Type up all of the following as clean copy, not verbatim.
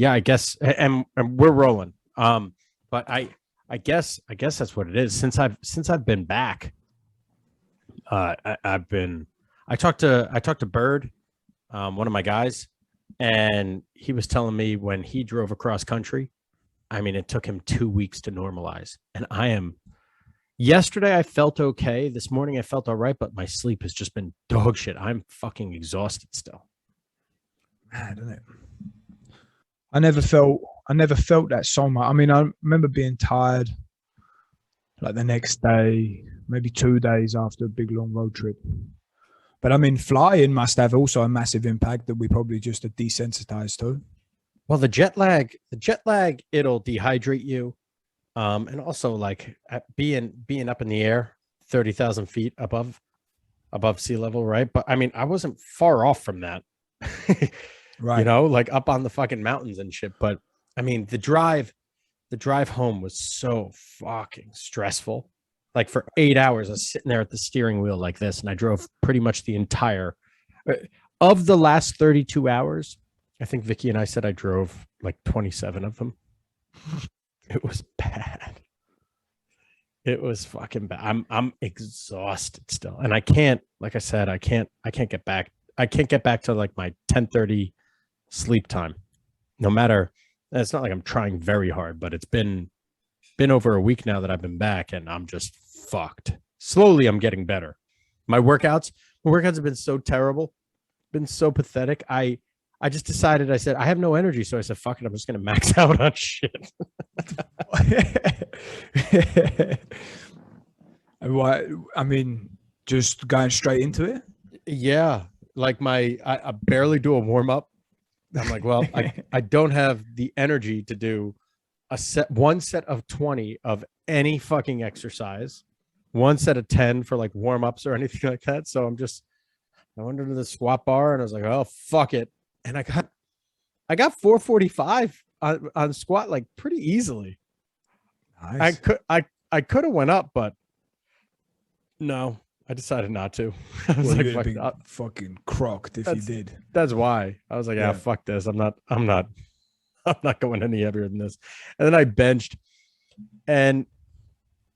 Yeah, I guess, and we're rolling. But I guess that's what it is. Since I've been back, I talked to Bird, one of my guys, and he was telling me when he drove across country, I mean, it took him 2 weeks to normalize. And yesterday I felt okay. This morning I felt all right, but my sleep has just been dog shit. I'm fucking exhausted still. Mad, isn't it? I never felt that so much. I mean, I remember being tired like the next day, maybe 2 days after a big long road trip. But I mean, flying must have also a massive impact that we probably just are desensitized to. Well, the jet lag, it'll dehydrate you. And also like being up in the air, 30,000 feet above sea level, right? But I mean, I wasn't far off from that. Right. You know, like up on the fucking mountains and shit. But I mean, the drive home was so fucking stressful. Like for 8 hours, I was sitting there at the steering wheel like this, and I drove pretty much the entire of the last 32 hours. I think Vicky and I said I drove like 27 of them. It was bad. It was fucking bad. I'm exhausted still, and I can't. Like I said, I can't get back. I can't get back to like my 10:30 sleep time. No matter, it's not like I'm trying very hard, but it's been over a week now that I've been back, and I'm just fucked. Slowly, I'm getting better. My workouts have been so terrible, been so pathetic. I just decided, I said, I have no energy. So I said, fuck it. I'm just going to max out on shit. What? I mean, just going straight into it? Yeah. Like I barely do a warm up. I'm like, well, I don't have the energy to do one set of 20 of any fucking exercise, one set of 10 for like warm ups or anything like that. So I went into the squat bar and I was like, oh, fuck it. And I got 445 on squat like pretty easily. Nice. I could have went up, but no, I decided not to. I was like, fuck that. Fucking crocked if you did. That's why I was like, yeah, fuck this. I'm not going any heavier than this. And then I benched, and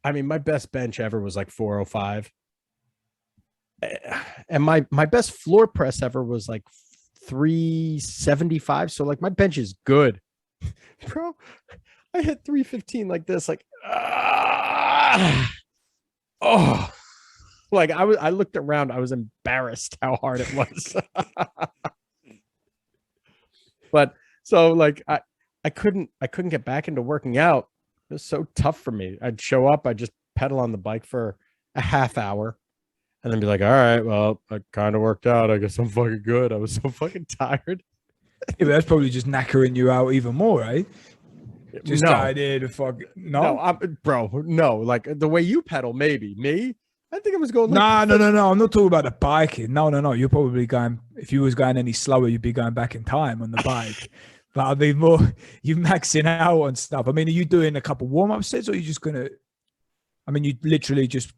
I mean, my best bench ever was like 405. And my best floor press ever was like 375. So like my bench is good. Bro, I hit 315 like this, like oh, like I looked around, I was embarrassed how hard it was. But so like I couldn't get back into working out. It was so tough for me. I'd show up, I'd just pedal on the bike for a half hour and then be like, all right, well, I kind of worked out. I guess I'm fucking good. I was so fucking tired. Yeah, but that's probably just knackering you out even more, right? Just idea to fuck. No, no. Like the way you pedal, maybe. Me, I think I was going. Like, no. I'm not talking about the biking. No. You're probably going. If you was going any slower, you'd be going back in time on the bike. But I mean, more you maxing out on stuff. I mean, are you doing a couple warm-up sets, or are you just gonna? I mean, you literally just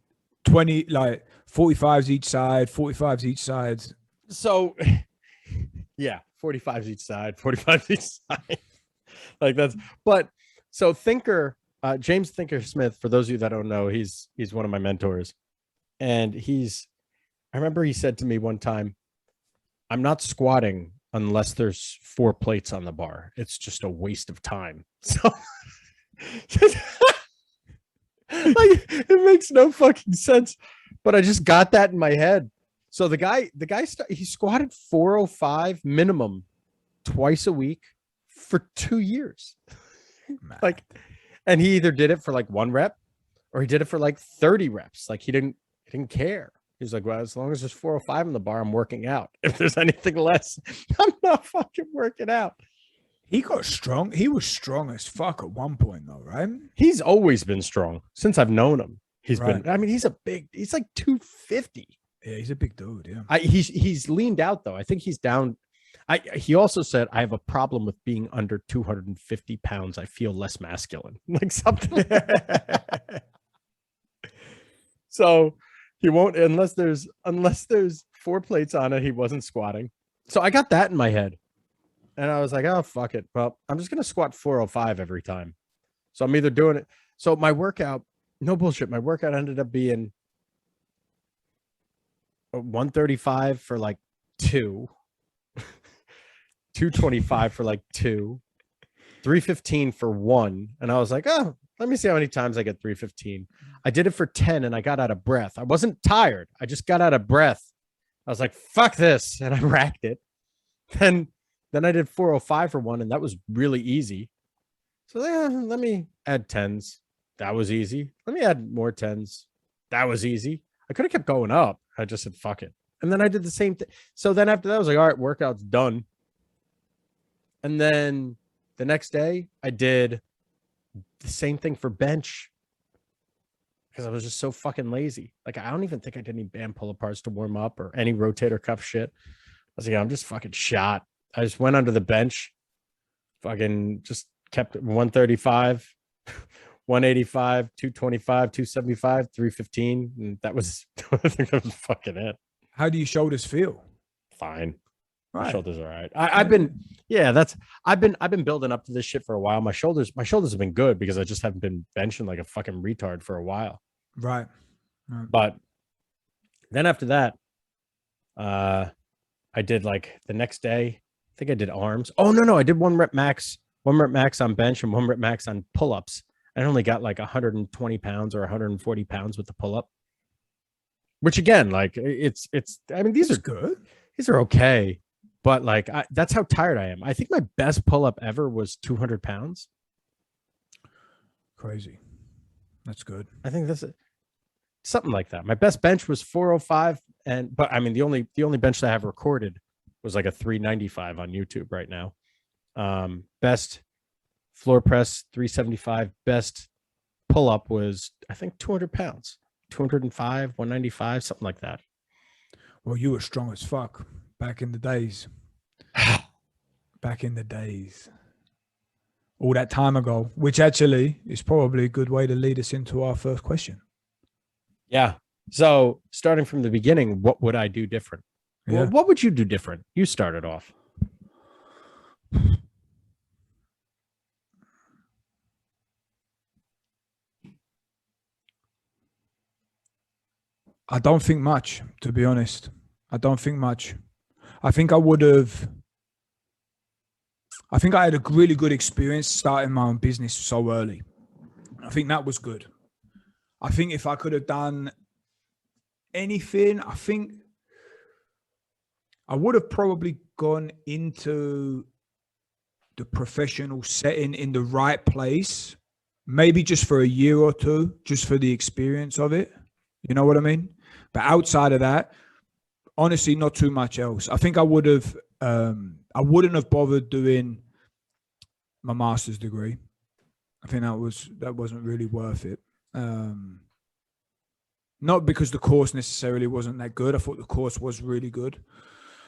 20, like 45s each side, 45s each side. So, yeah, 45s each side, 45s each side. Like that's, but so James Thinker Smith, for those of you that don't know, he's one of my mentors, and I remember he said to me one time, I'm not squatting unless there's 4 plates on the bar. It's just a waste of time. So like it makes no fucking sense, but I just got that in my head. So the guy he squatted 405 minimum twice a week for 2 years. Like, and he either did it for like 1 rep or he did it for like 30 reps. Like he didn't care. He's like, well, as long as there's 405 in the bar, I'm working out. If there's anything less, I'm not fucking working out. He got strong. He was strong as fuck at one point though, right? He's always been strong since I've known him. He's been, I mean, he's like 250. Yeah, he's a big dude. Yeah. He's leaned out though. I think he's down. He also said, I have a problem with being under 250 pounds. I feel less masculine, like something. So he won't, unless there's 4 plates on it. He wasn't squatting. So I got that in my head. And I was like, oh, fuck it. Well, I'm just going to squat 405 every time. So I'm either doing it. So my workout, no bullshit, my workout ended up being 135 for like 2, 225 for like 2, 315 for 1. And I was like, oh, let me see how many times I get 315. I did it for 10 and I got out of breath. I wasn't tired. I just got out of breath. I was like, fuck this. And I racked it. Then I did 405 for 1, and that was really easy. So yeah, let me add 10s. That was easy. Let me add more 10s. That was easy. I could have kept going up. I just said, fuck it. And then I did the same thing. So then after that, I was like, all right, workout's done. And then the next day, I did the same thing for bench because I was just so fucking lazy. Like, I don't even think I did any band pull aparts to warm up or any rotator cuff shit. I was like, I'm just fucking shot. I just went under the bench, fucking just kept 135, 185, 225, 275, 315. And that was, I think that was fucking it. How do your shoulders feel? Fine. Right. My shoulders are all right. I've been building up to this shit for a while. My shoulders have been good because I just haven't been benching like a fucking retard for a while. Right. But then after that, I did like the next day, I think I did arms. Oh no, I did 1 rep max on bench and 1 rep max on pull-ups. I only got like 120 pounds or 140 pounds with the pull-up. Which again, like it's I mean, these are good. These are okay. But like that's how tired I am. I think my best pull-up ever was 200 pounds. Crazy. That's good. I think that's something like that. My best bench was 405, but I mean the only bench that I have recorded was like a 395 on YouTube right now. Best floor press 375. Best pull-up was I think 200 pounds, 205, 195, something like that. Well, you were strong as fuck back in the days. Back in the days. All that time ago, which actually is probably a good way to lead us into our first question. Yeah. So starting from the beginning, what would I do different? Yeah. Well, what would you do different? You started off. I don't think much, to be honest. I don't think much. I think I had a really good experience starting my own business so early. I think that was good. I think if I could have done anything, I think I would have probably gone into the professional setting in the right place, maybe just for a year or two, just for the experience of it. You know what I mean? But outside of that, honestly, not too much else. I think I wouldn't have bothered doing my master's degree. I think that wasn't really worth it. Not because the course necessarily wasn't that good. I thought the course was really good,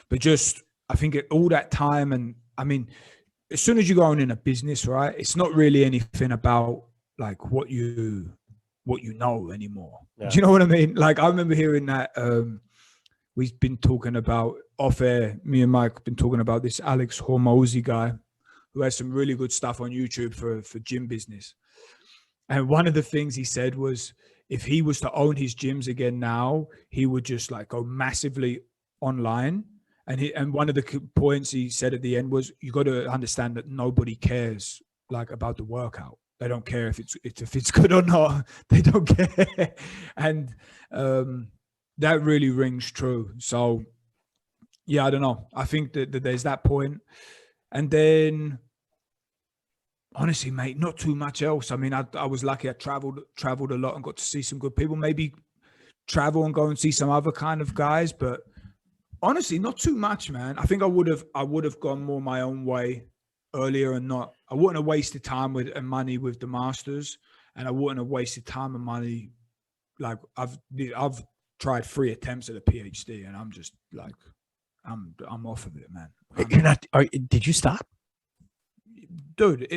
but just I think all that time, and I mean, as soon as you go on in a business, right, it's not really anything about like what you know anymore. Yeah. Do you know what I mean? Like I remember hearing that we've been talking about off air. Me and Mike have been talking about this Alex Hormozy guy who has some really good stuff on YouTube for gym business. And one of the things he said was if he was to own his gyms again now, he would just like go massively online. And one of the points he said at the end was, you got to understand that nobody cares like about the workout. They don't care if it's good or not. They don't care. And that really rings true. So yeah, I don't know. I think that there's that point. And then honestly, mate, not too much else. I mean, I was lucky. I traveled a lot and got to see some good people. Maybe travel and go and see some other kind of guys, but honestly, not too much, man. I think I would have gone more my own way earlier, and I wouldn't have wasted time and money with the masters, and I wouldn't have wasted time and money. Like I've tried 3 attempts at a PhD, and I'm just like, I'm off of it, man. You're not? Did you stop? Dude,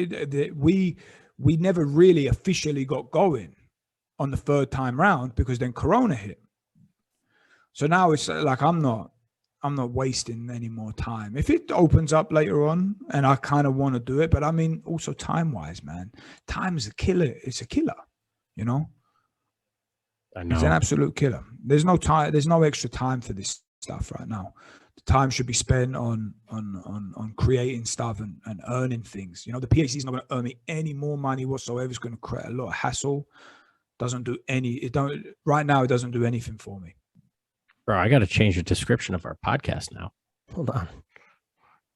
we never really officially got going on the 3rd time round because then Corona hit. So now it's like I'm not wasting any more time. If it opens up later on and I kind of want to do it, but I mean, also time-wise, man, time is a killer. It's a killer, you know? I know. It's an absolute killer. There's no time. There's no extra time for this stuff right now. The time should be spent on creating stuff and earning things. You know, the PhD is not going to earn me any more money whatsoever. It's going to create a lot of hassle. Right now, it doesn't do anything for me. Bro, I got to change the description of our podcast now. Hold on.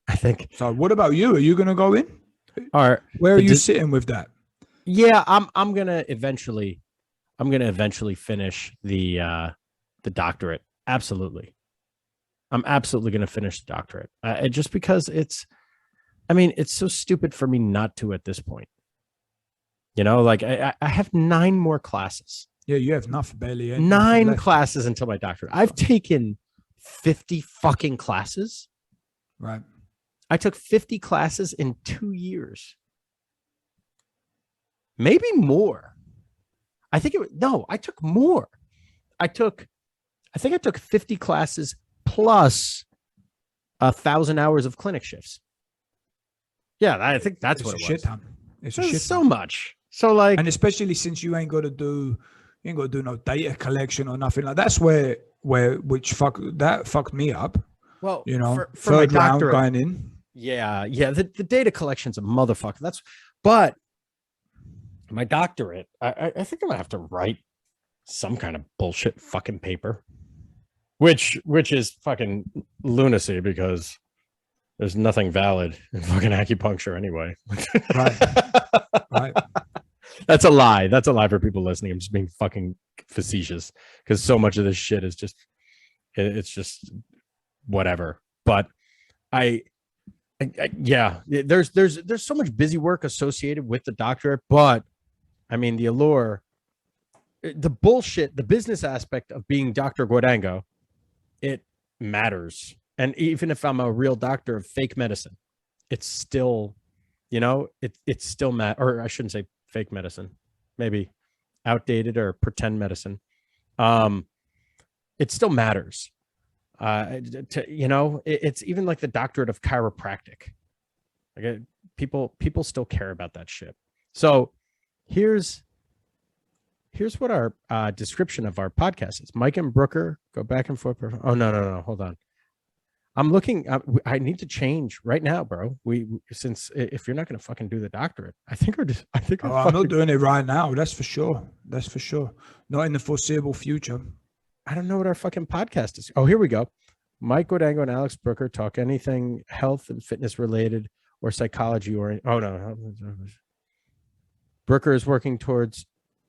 I think. So what about you? Are you going to go in? All right. Where are you sitting with that? Yeah, I'm going to eventually finish the doctorate. Absolutely. I'm absolutely going to finish the doctorate. Just because it's so stupid for me not to at this point. You know, like I have 9 more classes. Yeah, you have nothing, barely. 9 classes until my doctorate. I've taken 50 fucking classes. Right. I took 50 classes in 2 years. Maybe more. I took more. I think I took 50 classes plus 1,000 hours of clinic shifts. Yeah, I think that's what it was. It's a shit so much. So like, and especially since you ain't got to do no data collection or nothing like that's which fucked me up. Well, you know, for third my round doctorate, going in. Yeah. The data collection's a motherfucker. But my doctorate, I think I'm gonna have to write some kind of bullshit fucking paper, which is fucking lunacy because there's nothing valid in fucking acupuncture anyway. Right. That's a lie. That's a lie for people listening. I'm just being fucking facetious because so much of this shit is it's just whatever. But yeah, there's so much busy work associated with the doctorate, but I mean, the allure, the bullshit, the business aspect of being Dr. Guadango, it matters. And even if I'm a real doctor of fake medicine, it's still, you know, it's still or I shouldn't say fake medicine, maybe outdated or pretend medicine. It still matters. It's even like the doctorate of chiropractic. Like people still care about that shit. So here's what our description of our podcast is. Mike and Brooker go back and forth. Oh, no. Hold on. I'm looking. I need to change right now, bro. Since if you're not going to fucking do the doctorate, I'm not doing it right now. That's for sure. Not in the foreseeable future. I don't know what our fucking podcast is. Oh, here we go. Mike Guadango and Alex Brooker talk anything health and fitness related or psychology or Brooker is working towards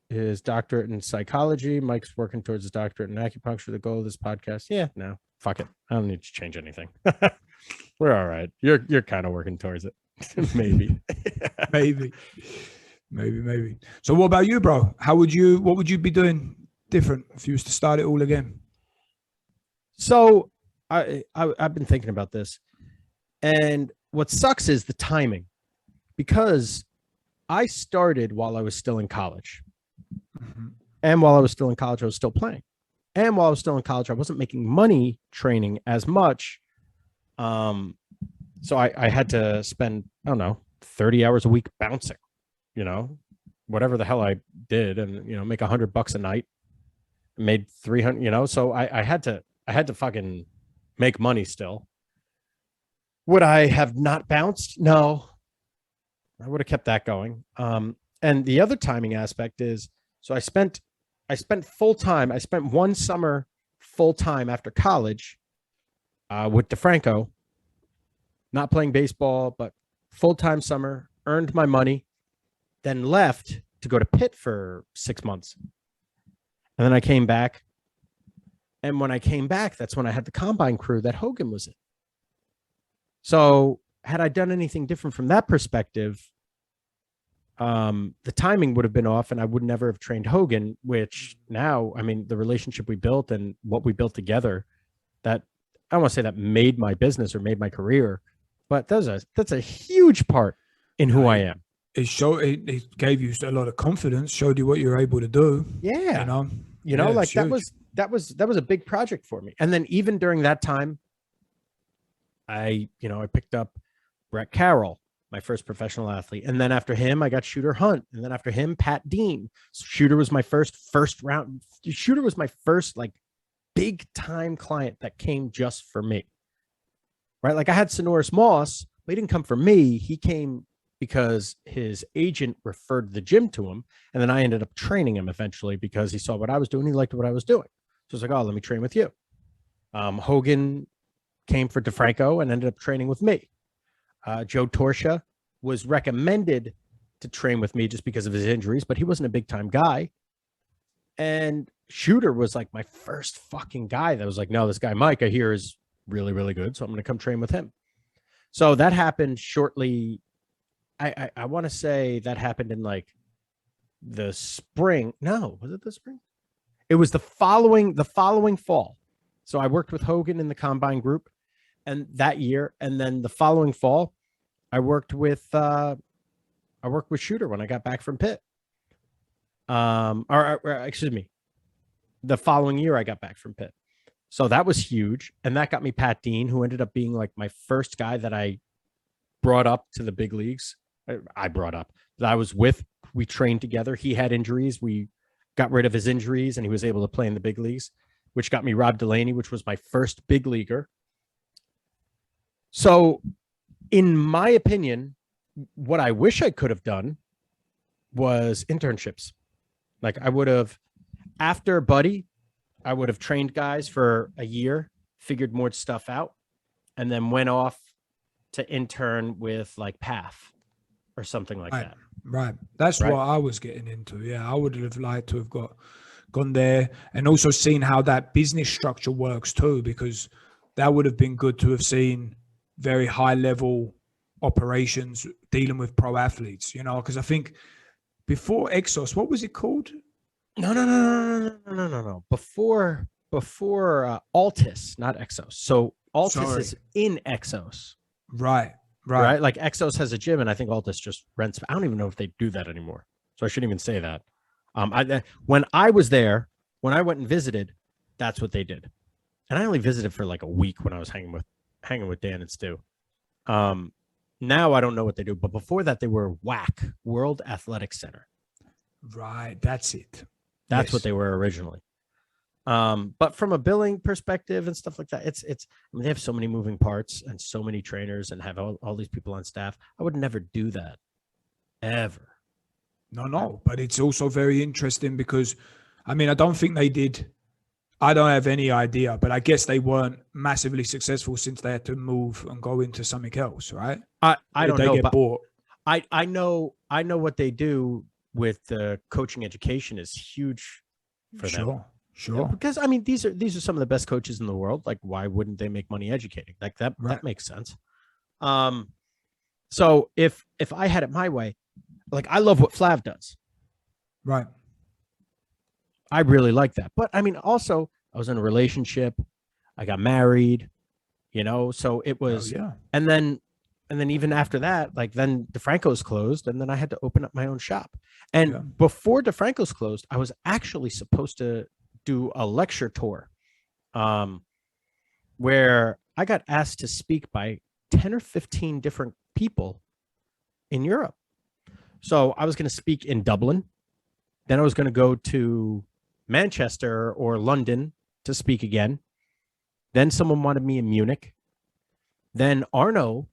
his doctorate in psychology. Mike's working towards his doctorate in acupuncture. The goal of this podcast. Yeah, no, fuck it. I don't need to change anything. We're all right. You're kind of working towards it. Maybe. maybe. So what about you, bro? What would you be doing different if you was to start it all again? So I've been thinking about this, and what sucks is the timing, because I started while I was still in college. Mm-hmm. And while I was still in college, I was still playing. And while I was still in college, I wasn't making money training as much. So I had to spend, 30 hours a week bouncing, whatever the hell I did, and, make $100 a night, made 300, so I had to fucking make money still. Would I have not bounced? No, I would have kept that going. And the other timing aspect is, so I spent full time. I spent one summer full time after college with DeFranco, not playing baseball, but full time summer, earned my money, then left to go to Pitt for 6 months. And then I came back. And when I came back, that's when I had the combine crew that Hogan was in. So had I done anything different from that perspective, the timing would have been off and I would never have trained Hogan, which now, the relationship we built and what we built together, that I don't want to say that made my business or made my career, but that's a huge part in who I am. It gave you a lot of confidence, showed you what you're able to do. Yeah. That was a big project for me. And then even during that time, I picked up Brett Carroll, my first professional athlete. And then after him, I got Shooter Hunt. And then after him, Pat Dean. Shooter was my first round. Shooter was my first like big time client that came just for me. Right? Like I had Sonoris Moss, but he didn't come for me. He came because his agent referred the gym to him. And then I ended up training him eventually because he saw what I was doing. He liked what I was doing. So I was like, oh, let me train with you. Hogan came for DeFranco and ended up training with me. Joe Torsha was recommended to train with me just because of his injuries, but he wasn't a big time guy. And Shooter was like my first fucking guy that was like, no, this guy Mike I hear is really, really good. So I'm going to come train with him. So that happened shortly. I want to say that happened in like the spring. No, was it the spring? It was the following fall. So I worked with Hogan in the Combine group and that year. And then the following fall, I worked with Shooter when I got back from Pitt. Or excuse me, the following year I got back from Pitt. So that was huge. And that got me Pat Dean, who ended up being like my first guy that I brought up to the big leagues. I brought up that I was with. We trained together. He had injuries. We got rid of his injuries and he was able to play in the big leagues, which got me Rob Delaney, which was my first big leaguer. So in my opinion, what I wish I could have done was internships. Like I would have, after Buddy, I would have trained guys for a year, figured more stuff out, and then went off to intern with like Path or something like that. Right. That's what I was getting into. Yeah. I would have liked to have gone there and also seen how that business structure works too, because that would have been good to have seen very high level operations dealing with pro athletes, because I think before Exos, what was it called? No. Before Altus, not Exos. So Altus is in Exos. Right. Like Exos has a gym and I think Altus just rents. I don't even know if they do that anymore. So I shouldn't even say that. When I was there, when I went and visited, that's what they did. And I only visited for like a week when I was hanging with Dan and Stu. Now I don't know what they do, but before that they were WAC, World Athletic Center. Right, that's it. That's what they were originally. But from a billing perspective and stuff like that, it's I mean, they have so many moving parts and so many trainers and have all these people on staff. I would never do that ever. No, but it's also very interesting because, I mean, I don't think they did. I don't have any idea, but I guess they weren't massively successful since they had to move and go into something else, right? I don't know. They get bought. I know what they do with the coaching education is huge for them. Sure. Because I mean, these are some of the best coaches in the world. Like, why wouldn't they make money educating? Like that makes sense. So if I had it my way, like I love what Flav does. Right. I really like that. But I mean, also I was in a relationship. I got married, so it was, and then even after that, like then DeFranco's closed and then I had to open up my own shop. And before DeFranco's closed, I was actually supposed to do a lecture tour where I got asked to speak by 10 or 15 different people in Europe. So I was going to speak in Dublin. Then I was going to go to Manchester or London to speak again. Then someone wanted me in Munich. Then Arno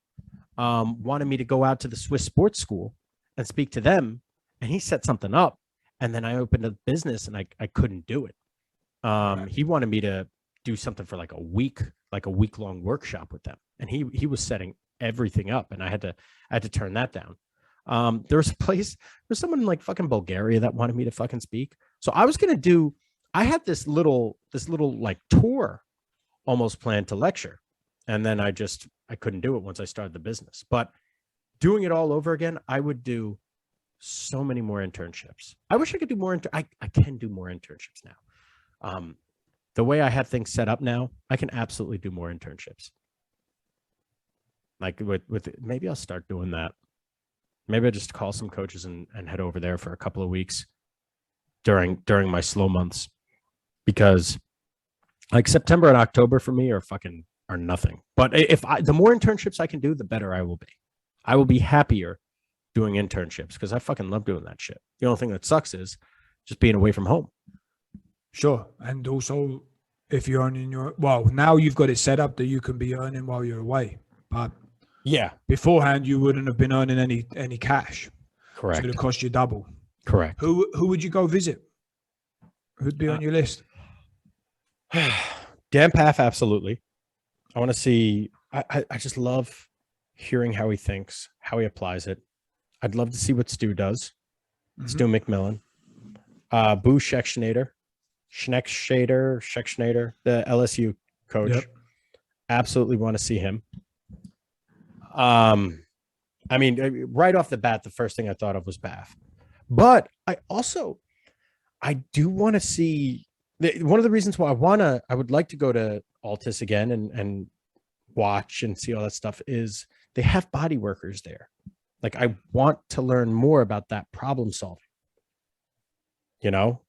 wanted me to go out to the Swiss Sports School and speak to them. And he set something up. And then I opened a business and I couldn't do it. He wanted me to do something for like a week-long workshop with them. And he was setting everything up and I had to turn that down. There was someone in like fucking Bulgaria that wanted me to fucking speak. So I had this little like tour almost planned to lecture. And then I couldn't do it once I started the business, but doing it all over again, I would do so many more internships. I wish I could do more. I can do more internships now. The way I have things set up now, I can absolutely do more internships. Like with maybe I'll start doing that. Maybe I just call some coaches and head over there for a couple of weeks during my slow months, because like September and October for me are fucking are nothing. But the more internships I can do, the better I will be. I will be happier doing internships because I fucking love doing that shit. The only thing that sucks is just being away from home. Sure. And also, if you're earning now you've got it set up that you can be earning while you're away. But yeah, beforehand, you wouldn't have been earning any cash. Correct. So it would cost you double. Correct. Who would you go visit? Who'd be on your list? Dan Paff, absolutely. I want to see. I just love hearing how he thinks, how he applies it. I'd love to see what Stu does. Stu McMillan. Boo Schexnayder, the LSU coach. Yep. Absolutely want to see him. I mean, right off the bat, the first thing I thought of was Bath. But I do want to see one of the reasons why I would like to go to Altus again and watch and see all that stuff is they have body workers there. Like, I want to learn more about that problem solving. You know,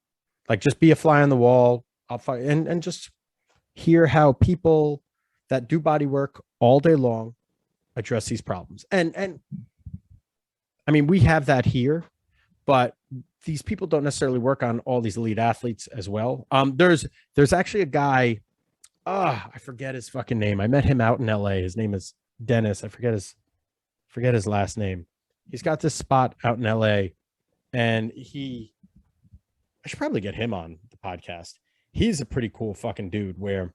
like, just be a fly on the wall. And just hear how people that do body work all day long address these problems. And I mean, we have that here, but these people don't necessarily work on all these elite athletes as well. There's actually a guy, I forget his fucking name. I met him out in LA. His name is Dennis. I forget his last name. He's got this spot out in LA, and I should probably get him on the podcast. He's a pretty cool fucking dude where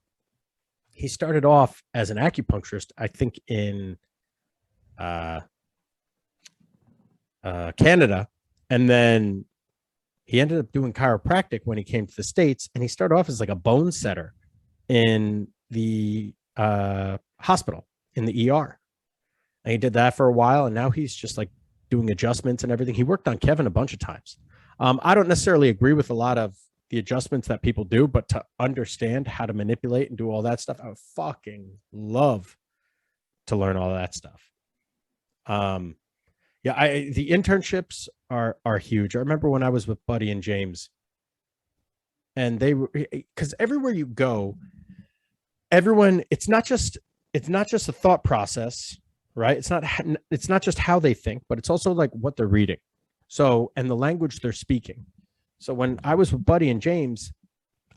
he started off as an acupuncturist, I think in Canada. And then he ended up doing chiropractic when he came to the States, and he started off as like a bone setter in the hospital, in the ER. And he did that for a while, and now he's just like doing adjustments and everything. He worked on Kevin a bunch of times. I don't necessarily agree with a lot of the adjustments that people do, but to understand how to manipulate and do all that stuff, I would fucking love to learn all that stuff. The internships are huge. I remember when I was with Buddy and James, and they were, because everywhere you go, everyone, it's not just a thought process, right? It's not just how they think, but it's also like what they're reading. So, and the language they're speaking. So when I was with Buddy and James,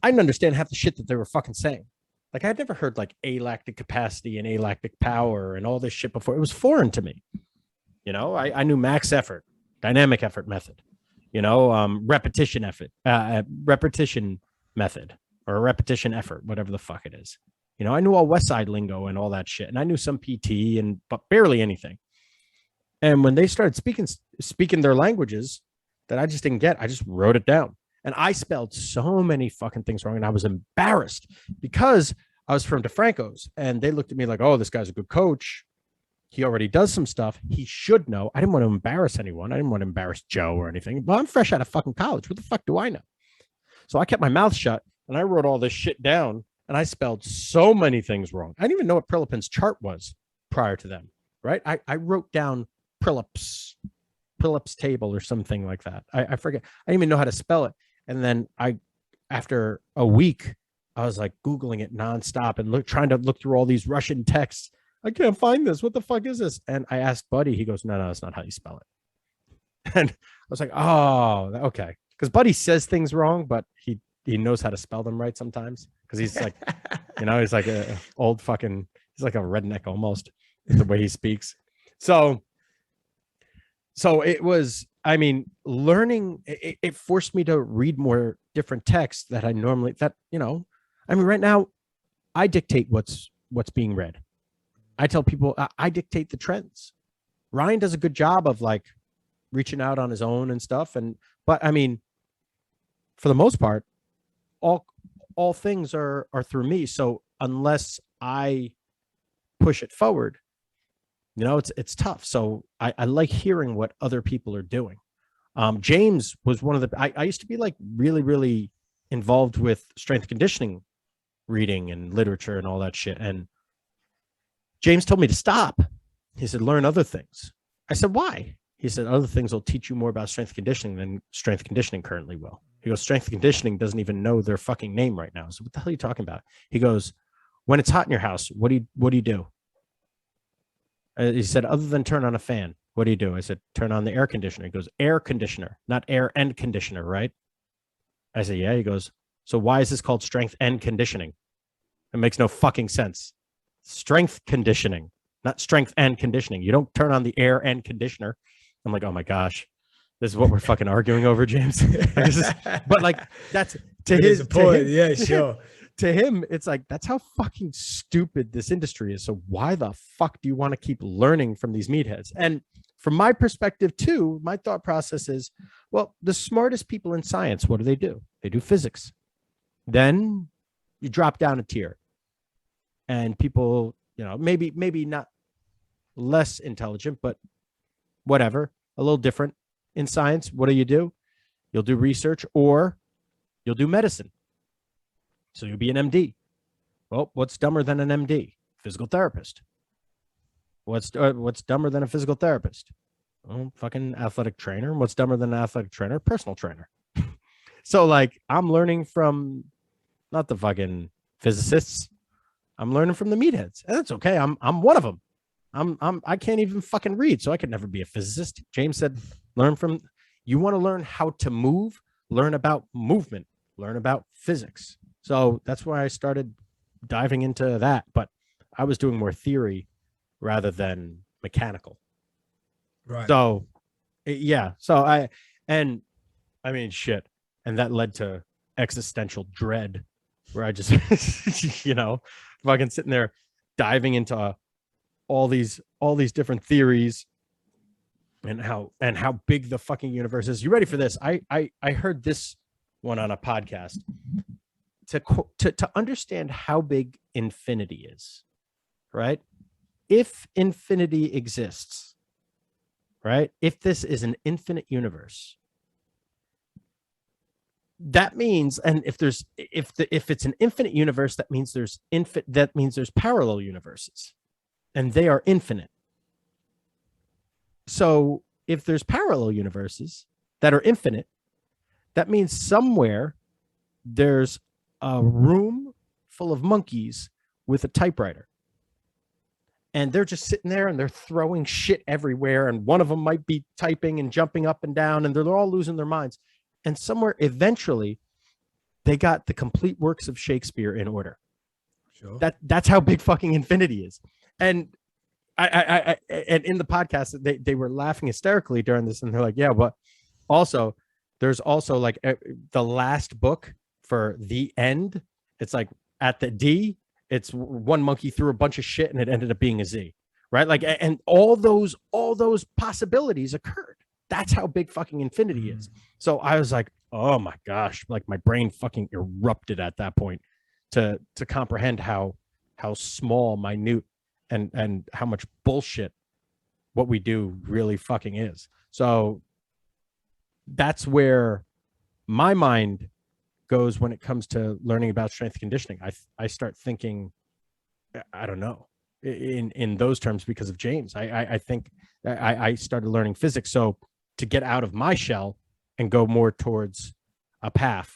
I didn't understand half the shit that they were fucking saying. Like, I'd never heard like alactic capacity and alactic power and all this shit before. It was foreign to me. You know, I knew max effort, dynamic effort method, repetition method, or repetition effort, whatever the fuck it is. You know, I knew all West Side lingo and all that shit. And I knew some PT but barely anything. And when they started speaking their languages that I just didn't get, I just wrote it down. And I spelled so many fucking things wrong. And I was embarrassed because I was from DeFranco's, and they looked at me like, oh, this guy's a good coach. He already does some stuff. He should know. I didn't want to embarrass anyone. I didn't want to embarrass Joe or anything. But I'm fresh out of fucking college. What the fuck do I know? So I kept my mouth shut, and I wrote all this shit down, and I spelled so many things wrong. I didn't even know what Prilipin's chart was prior to them, right? I wrote down Prilip's table or something like that. I forget. I didn't even know how to spell it. And then after a week, I was like Googling it nonstop and trying to look through all these Russian texts. I can't find this. What the fuck is this? And I asked Buddy. He goes, no, that's not how you spell it. And I was like, oh, okay. Because Buddy says things wrong, but he knows how to spell them right sometimes. Because he's like, he's like a old fucking, he's like a redneck almost, the way he speaks. So it was, I mean, learning, it forced me to read more different texts that I normally, right now I dictate what's being read. I tell people I dictate the trends. Ryan does a good job of like reaching out on his own and stuff. But I mean, for the most part, all things are through me. So unless I push it forward, it's tough. So I like hearing what other people are doing. James was one of I used to be like really, really involved with strength conditioning reading and literature and all that shit. And James told me to stop. He said, learn other things. I said, why? He said, other things will teach you more about strength conditioning than strength conditioning currently will. He goes, strength conditioning doesn't even know their fucking name right now. So what the hell are you talking about? He goes, when it's hot in your house, what do you do? He said, other than turn on a fan, what do you do? I said, turn on the air conditioner. He goes, air conditioner, not air and conditioner, right? I said, yeah. He goes, so why is this called strength and conditioning? It makes no fucking sense. Strength conditioning, not strength and conditioning. You don't turn on the air and conditioner. I'm like, oh my gosh, this is what we're fucking arguing over, James. But like, that's to his point. Yeah, sure. To him, it's like, that's how fucking stupid this industry is. So why the fuck do you want to keep learning from these meatheads? And from my perspective too, my thought process is, well, the smartest people in science, what do? They do physics. Then you drop down a tier and people, maybe not less intelligent, but whatever, a little different in science. What do? You'll do research or you'll do medicine. So you'll be an MD. Well, what's dumber than an MD? Physical therapist. What's dumber than a physical therapist? Oh, fucking athletic trainer. What's dumber than an athletic trainer? Personal trainer. So like, I'm learning from not the fucking physicists. I'm learning from the meatheads, and that's okay. I'm one of them. I can't even fucking read, so I could never be a physicist. James said, you want to learn how to move, learn about movement, learn about physics. So that's why I started diving into that. But I was doing more theory rather than mechanical. Right. So, yeah. So shit. And that led to existential dread where I just, fucking sitting there diving into all these different theories and how big the fucking universe is. You ready for this? I heard this one on a podcast. To understand how big infinity is, right? If infinity exists, right? If this is an infinite universe, that means, and if it's an infinite universe, that means there's parallel universes, and they are infinite. So if there's parallel universes that are infinite, that means somewhere there's a room full of monkeys with a typewriter, and they're just sitting there and they're throwing shit everywhere, and one of them might be typing and jumping up and down, and they're all losing their minds. And somewhere eventually they got the complete works of Shakespeare in order. Sure. That's how big fucking infinity is. And I and in the podcast they were laughing hysterically during this, and they're like, yeah, but also there's also like the last book for the end. It's like at the D, it's one monkey threw a bunch of shit and it ended up being a Z, right? Like, and all those possibilities occurred. That's how big fucking infinity is. So I was like, oh my gosh, like my brain fucking erupted at that point to comprehend how small, minute, and how much bullshit what we do really fucking is. So that's where my mind goes when it comes to learning about strength conditioning. I start thinking, I don't know, in those terms because of James. I think I started learning physics. So to get out of my shell and go more towards a PAF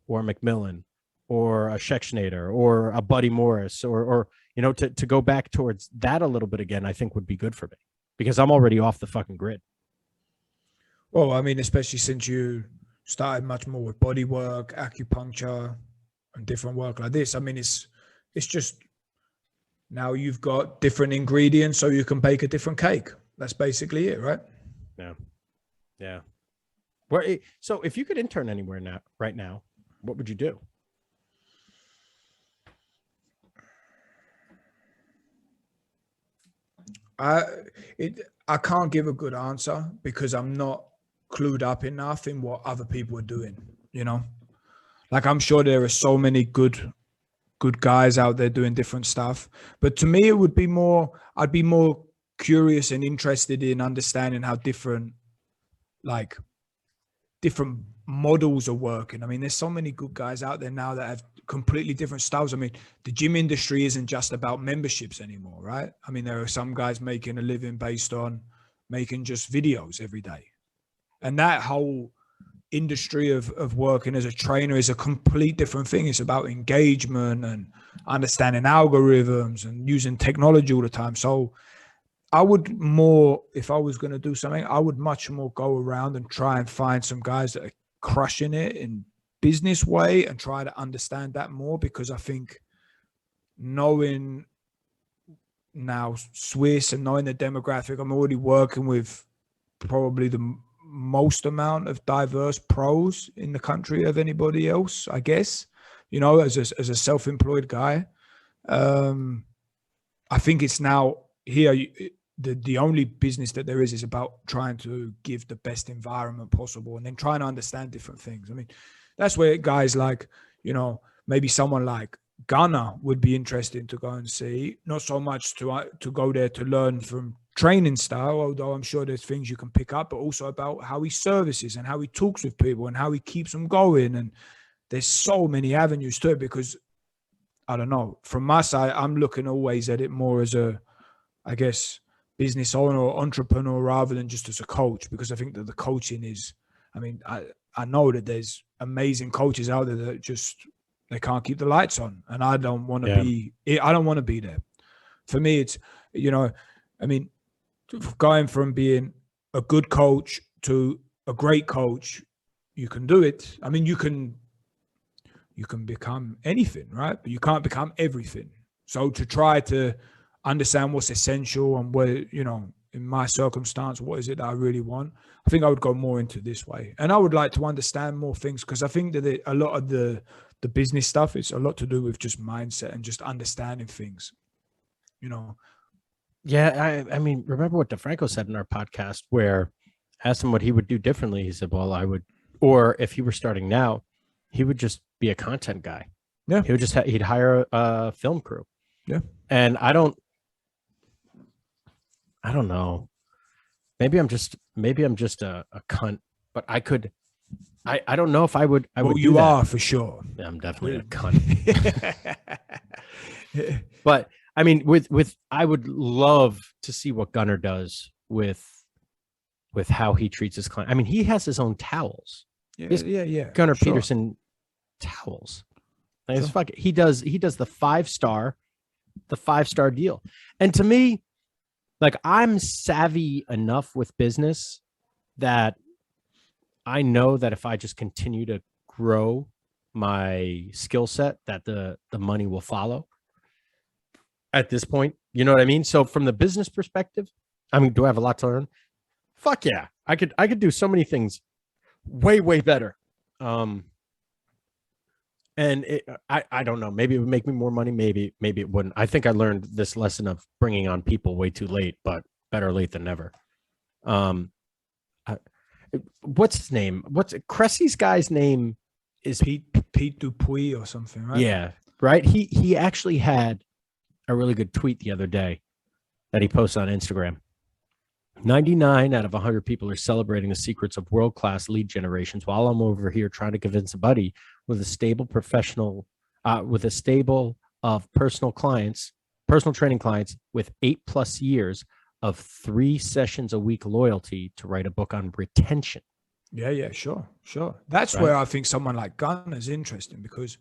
or a Macmillan or a Schexnayder or a Buddy Morris or to go back towards that a little bit again, I think would be good for me because I'm already off the fucking grid. Well, I mean, especially since you started much more with body work, acupuncture, and different work like this. I mean, it's just now you've got different ingredients so you can bake a different cake. That's basically it, right? Yeah. So if you could intern anywhere right now, what would you do? I can't give a good answer because I'm not clued up enough in what other people are doing, like I'm sure there are so many good guys out there doing different stuff, but to me I'd be more curious and interested in understanding how different models are working. I mean, there's so many good guys out there now that have completely different styles. I mean, the gym industry isn't just about memberships anymore, right? I mean, there are some guys making a living based on making just videos every day. And that whole industry of working as a trainer is a complete different thing. It's about engagement and understanding algorithms and using technology all the time. So I would more, if I was going to do something, I would much more go around and try and find some guys that are crushing it in business way and try to understand that more, because I think knowing now Swiss and knowing the demographic, I'm already working with probably the most amount of diverse pros in the country of anybody else, I guess, you know, as a self-employed guy. I think it's now here, the only business that there is about trying to give the best environment possible and then trying to understand different things. I mean, that's where guys like, you know, maybe someone like Gunnar would be interesting to go and see, not so much to go there to learn from training style, although I'm sure there's things you can pick up, but also about how he services and how he talks with people and how he keeps them going. And there's so many avenues to it, because I don't know, from my side, I'm looking always at it more as a, I guess, business owner or entrepreneur rather than just as a coach, because I think that the coaching is, I mean, I know that there's amazing coaches out there that just, they can't keep the lights on, and I don't want to be, I don't want to be there. For me, it's, you know, I mean, going from being a good coach to a great coach, you can do it. I mean, you can become anything, right? But you can't become everything. So to try to understand what's essential and where, you know, in my circumstance, what is it that I really want? I think I would go more into this way. And I would like to understand more things, because I think that a lot of the business stuff is a lot to do with just mindset and just understanding things, you know. Yeah, I mean, remember what DeFranco said in our podcast, where asked him what he would do differently. He said, well, I would, or if he were starting now, he would just be a content guy. Yeah. He would just, he'd hire a film crew. Yeah. And I don't know. Maybe I'm just a cunt, but I don't know if I would. Well, you are for sure. Yeah, I'm definitely a cunt. But I mean, with I would love to see what Gunnar does with how he treats his client. I mean, he has his own towels. Yeah. Gunnar Peterson towels. Like, it's fucking, he does the 5-star deal. And to me, like, I'm savvy enough with business that I know that if I just continue to grow my skill set, that the money will follow at this point. You know what I mean? So from the business perspective, I mean, do I have a lot to learn? Fuck yeah. I could do so many things way, way better. And I don't know, maybe it would make me more money. Maybe it wouldn't. I think I learned this lesson of bringing on people way too late, but better late than never. What's his name? Cressy's guy's name is Pete Dupuis or something, right? Yeah, right. He actually had a really good tweet the other day that he posted on Instagram. 99 out of 100 people are celebrating the secrets of world-class lead generations, while I'm over here trying to convince a buddy with a stable of personal training clients with 8+ years of 3 sessions a week loyalty to write a book on retention. Yeah, sure. That's right. Where I think someone like Gunnar is interesting, because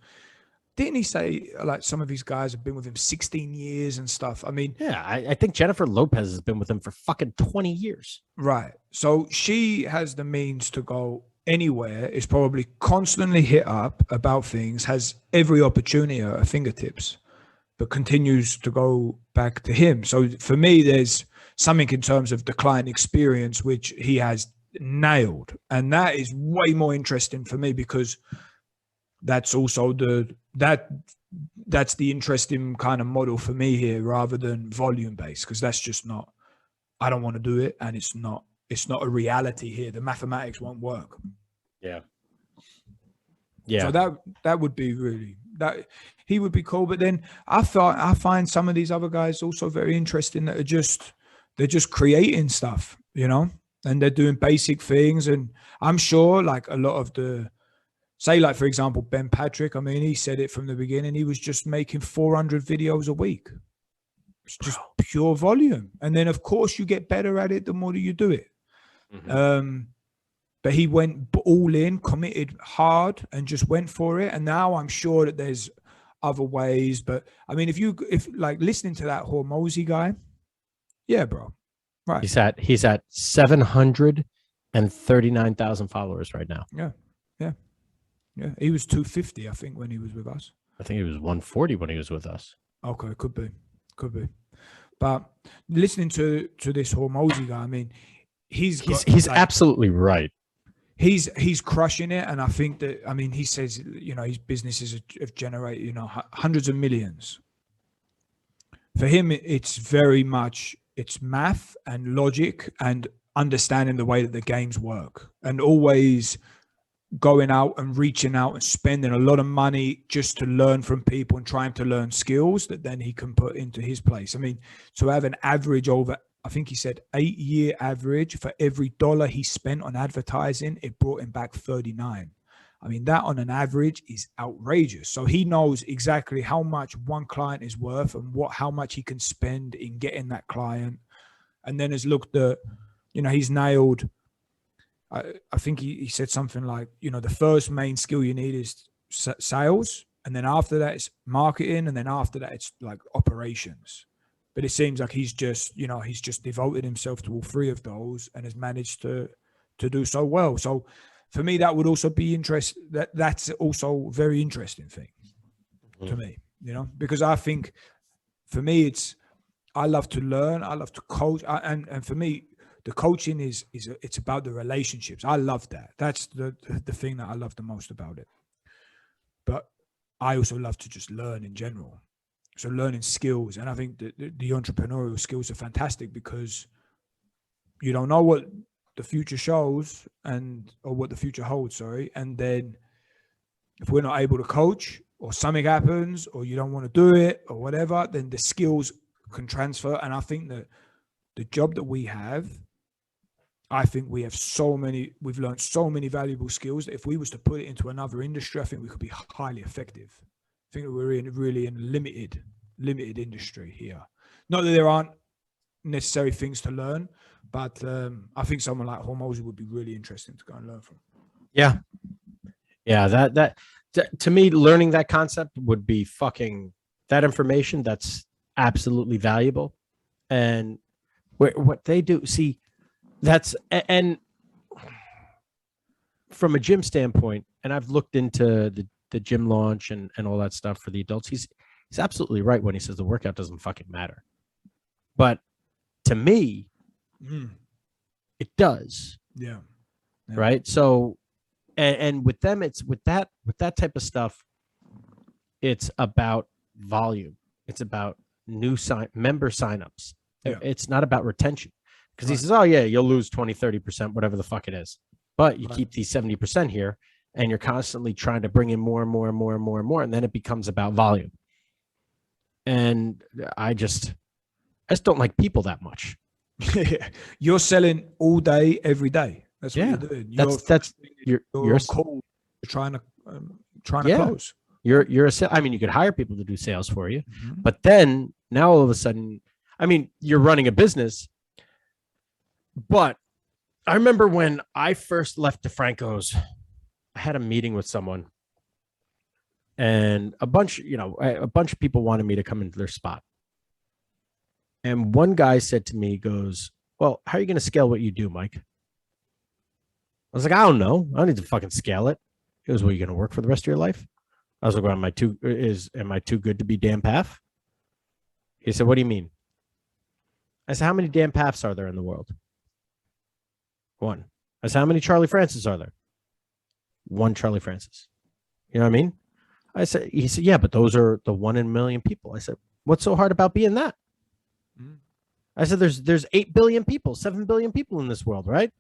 didn't he say like some of these guys have been with him 16 years and stuff? I mean, yeah, I think Jennifer Lopez has been with him for fucking 20 years. Right. So she has the means to go anywhere, is probably constantly hit up about things, has every opportunity at her fingertips, but continues to go back to him. So for me, there's something in terms of the client experience, which he has nailed. And that is way more interesting for me, because that's also that's the interesting kind of model for me here, rather than volume based, because that's just not, I don't want to do it, and it's not a reality here. The mathematics won't work. Yeah. So that would be really, that he would be cool. But then I find some of these other guys also very interesting, that they're just creating stuff, you know, and they're doing basic things. And I'm sure like a lot of say, like, for example, Ben Patrick, I mean, he said it from the beginning. He was just making 400 videos a week. It's just pure volume. And then, of course, you get better at it the more that you do it. Mm-hmm. but he went all in, committed hard, and just went for it. And now I'm sure that there's other ways. But I mean, if like listening to that Hormozy guy, yeah, bro, right? He's at 739,000 followers right now. Yeah. He was 250, I think, when he was with us. I think he was 140 when he was with us. Okay, could be. But listening to this Hormozy guy, I mean, he's like, absolutely right. He's crushing it, and I think that, I mean, he says, you know, his businesses have generated, you know, hundreds of millions. For him, it's very much, it's math and logic and understanding the way that the games work, and always going out and reaching out and spending a lot of money just to learn from people and trying to learn skills that then he can put into his place. I mean, to have an average over, I think he said 8-year average, for every dollar he spent on advertising, it brought him back 39. I mean, that on an average is outrageous. So he knows exactly how much one client is worth and how much he can spend in getting that client. And then has looked at, you know, he's nailed, I think he said something like, you know, the first main skill you need is sales. And then after that, it's marketing. And then after that, it's like operations. But it seems like he's just devoted himself to all three of those and has managed to do so well. So for me, that would also be that's also a very interesting thing to me, you know, because I think for me, I love to learn. I love to coach. And for me, the coaching it's about the relationships. I love that. That's the thing that I love the most about it. But I also love to just learn in general. So learning skills. And I think that the entrepreneurial skills are fantastic because you don't know what the future shows or what the future holds, sorry. And then if we're not able to coach or something happens or you don't want to do it or whatever, then the skills can transfer. And I think that the job that we have, I think we've learned so many valuable skills that if we was to put it into another industry, I think we could be highly effective. I think that we're really in a limited industry here. Not that there aren't necessary things to learn, but I think someone like Hormozy would be really interesting to go and learn from. Yeah. That to me, learning that concept would be that information. That's absolutely valuable. And what they do, see, and from a gym standpoint, and I've looked into the gym launch and all that stuff for the adults. He's absolutely right when he says the workout doesn't fucking matter. But to me, it does. Yeah. Right. So, and with them, it's with that type of stuff, it's about volume. It's about member signups. Yeah. It's not about retention. Because he says, oh, yeah, you'll lose 20, 30%, whatever the fuck it is. But you keep these 70% here, and you're constantly trying to bring in more and more and more and more and more. And then it becomes about volume. And I just don't like people that much. You're selling all day, every day. That's what you're doing. You're on call. You're trying to close. You're a sales. I mean, you could hire people to do sales for you, but then now all of a sudden, I mean, you're running a business. But I remember when I first left DeFranco's, I had a meeting with someone, and a bunch of people wanted me to come into their spot. And one guy said to me, he goes, well, how are you going to scale what you do, Mike? I was like, I don't know. I don't need to fucking scale it. He goes, well, you going to work for the rest of your life? I was like, well, am I too good to be Dan Paff? He said, what do you mean? I said, how many Dan Paffs are there in the world? One. I said, how many Charlie Francis are there? One Charlie Francis. You know what I mean? He said, yeah, but those are the 1 in a million people. I said, what's so hard about being that? I said, there's 8 billion people, 7 billion people in this world, right?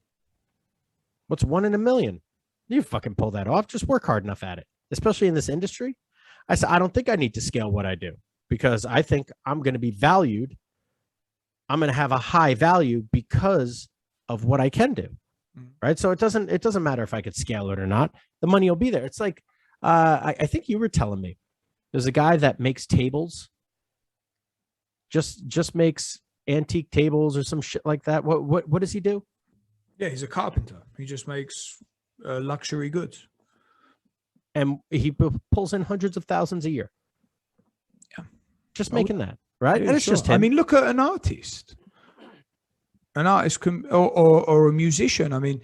What's 1 in a million? You fucking pull that off. Just work hard enough at it, especially in this industry. I said, I don't think I need to scale what I do because I think I'm going to be valued. I'm going to have a high value because of what I can do. Right. So it doesn't matter if I could scale it or not. The money will be there. It's like, I think you were telling me there's a guy that makes tables, just makes antique tables or some shit like that. What does he do? Yeah, he's a carpenter. He just makes luxury goods. And he pulls in hundreds of thousands a year. Yeah. Just making that, right? Yeah, and it's sure. just him. I mean, look at an artist. An artist can, or a musician. I mean,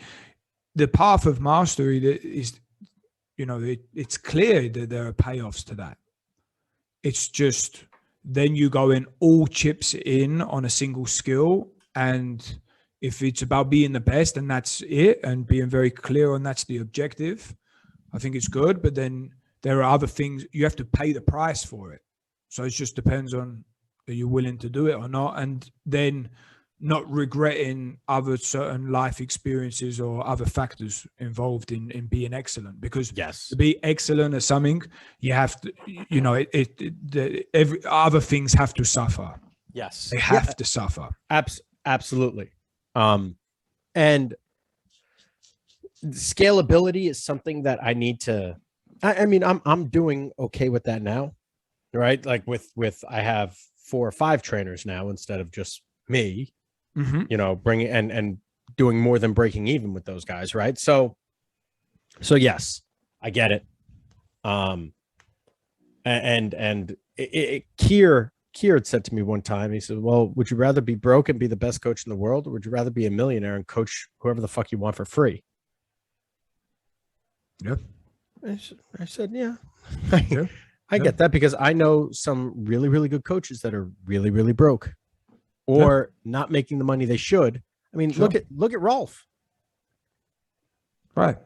the path of mastery that is, it's clear that there are payoffs to that. It's just then you go in all chips in on a single skill, and if it's about being the best and that's it, and being very clear on that's the objective, I think it's good. But then there are other things you have to pay the price for it. So it just depends on are you willing to do it or not, and then not regretting other certain life experiences or other factors involved in being excellent. Because to be excellent at something, you have to, every other things have to suffer. Yes, they have to suffer. Absolutely. And scalability is something that I need to. I mean, I'm doing okay with that now, right? Like with I have 4 or 5 trainers now instead of just me. Mm-hmm. Bringing and doing more than breaking even with those guys, right? So yes, I get it. Kier had said to me one time, he said, "Well, would you rather be broke and be the best coach in the world, or would you rather be a millionaire and coach whoever the fuck you want for free?" Yeah, I said, yeah. I get that, because I know some really, really good coaches that are really, really broke. Or not making the money they should. I mean, look at Rolf. Right.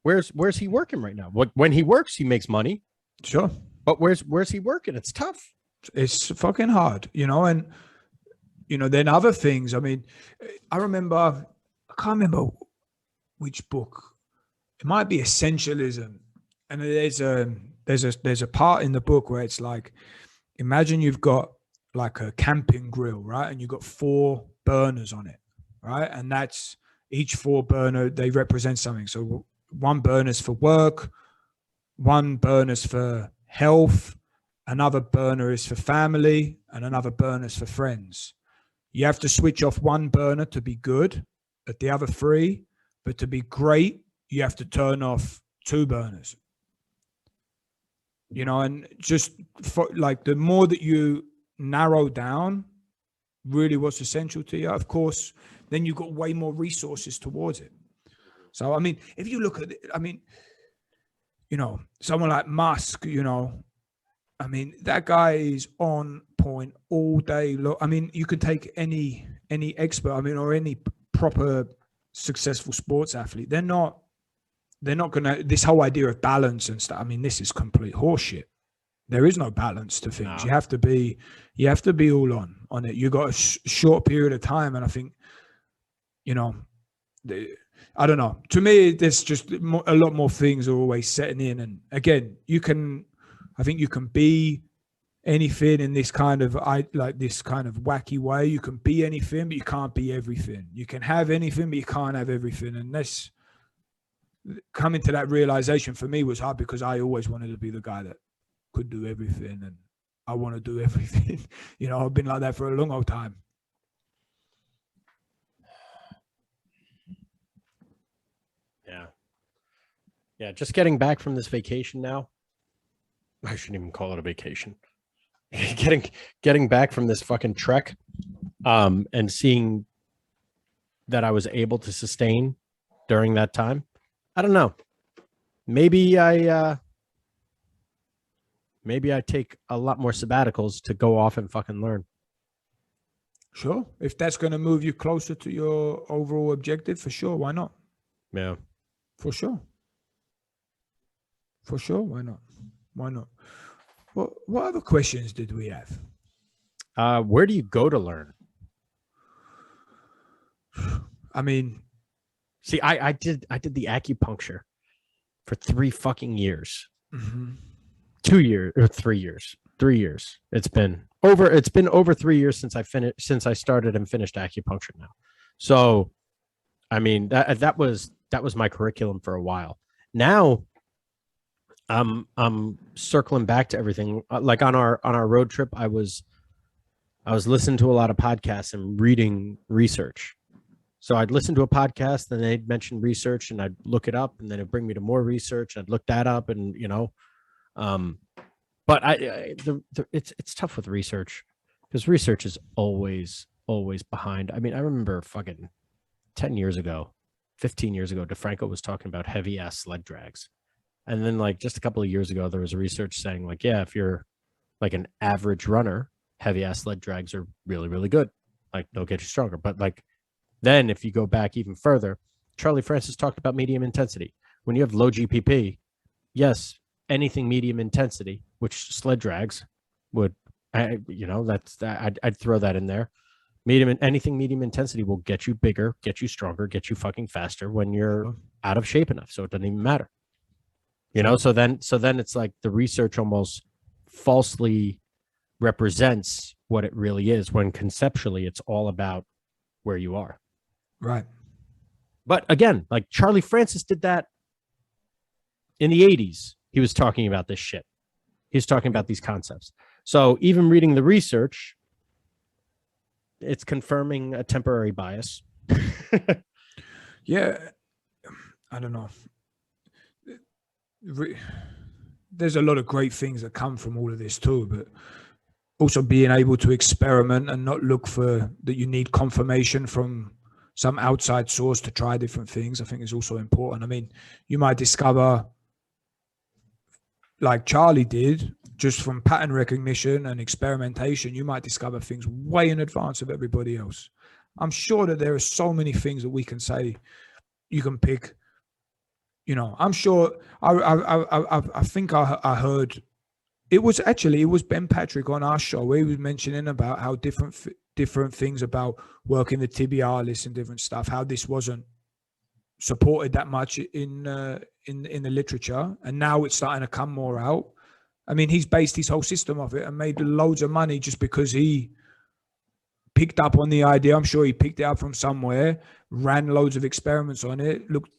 Where's he working right now? When he works, he makes money. Sure. But where's he working? It's tough. It's fucking hard, and then other things. I mean, I can't remember which book. It might be Essentialism, and there's a part in the book where it's like, imagine you've got like a camping grill, right? And you've got 4 burners on it, right? And that's each 4 burner, they represent something. So one burner's for work, one burner's for health, another burner is for family, and another burner's for friends. You have to switch off one burner to be good at the other 3, but to be great, you have to turn off 2 burners. And just like the more that you narrow down really what's essential to you, of course, then you've got way more resources towards it. So, I mean, if you look at it, I mean, someone like Musk, I mean, that guy is on point all day long. I mean, you could take any expert, I mean, or any proper successful sports athlete. They're not going to, this whole idea of balance and stuff, I mean, this is complete horseshit. There is no balance to things. No. You have to be all on it. You got a short period of time, and I think, I don't know. To me, there's just a lot more things are always setting in. And again, I think you can be anything in this kind of wacky way. You can be anything, but you can't be everything. You can have anything, but you can't have everything. And this coming to that realization for me was hard, because I always wanted to be the guy that could do everything, and I want to do everything. I've been like that for a long old time. Yeah. Just getting back from this vacation now. I shouldn't even call it a vacation. getting back from this fucking trek, and seeing that I was able to sustain during that time. I don't know. Maybe I take a lot more sabbaticals to go off and fucking learn. Sure. If that's going to move you closer to your overall objective, for sure. Why not? Yeah. For sure. Why not? What other questions did we have? Where do you go to learn? I mean, see, I did the acupuncture for 3 fucking years. Mm-hmm. 2 years or 3 years. 3 years. It's been over 3 years since I started and finished acupuncture now. So, I mean, that was my curriculum for a while. Now, I'm circling back to everything. Like on our road trip, I was listening to a lot of podcasts and reading research. So I'd listen to a podcast, and they'd mention research, and I'd look it up, and then it'd bring me to more research. I'd look that up, and but it's tough with research because research is always behind. I mean, I remember fucking 10 years ago, 15 years ago, DeFranco was talking about heavy ass sled drags. And then like just a couple of years ago, there was research saying like, yeah, if you're like an average runner, heavy ass sled drags are really, really good. Like they'll get you stronger. But like then if you go back even further, Charlie Francis talked about medium intensity. When you have low GPP, yes, anything medium intensity, which sled drags would, I'd throw that in there. Anything medium intensity will get you bigger, get you stronger, get you fucking faster when you're out of shape enough. So it doesn't even matter. So then it's like the research almost falsely represents what it really is when conceptually it's all about where you are. Right. But again, like Charlie Francis did that in the 80s. He was talking about this shit. He was talking about these concepts. So even reading the research, it's confirming a temporary bias. Yeah. I don't know. There's a lot of great things that come from all of this too, but also being able to experiment and not look for that you need confirmation from some outside source to try different things, I think is also important. I mean, you might discover, like Charlie did, just from pattern recognition and experimentation, you might discover things way in advance of everybody else. I'm sure that there are so many things that we can say you can pick. I'm sure. I think I heard it was Ben Patrick on our show where he was mentioning about how different things about working the tibialis and different stuff, how this wasn't supported that much in the literature, and now it's starting to come more out. I mean, he's based his whole system off it and made loads of money just because he picked up on the idea. I'm sure he picked it up from somewhere, ran loads of experiments on it, looked,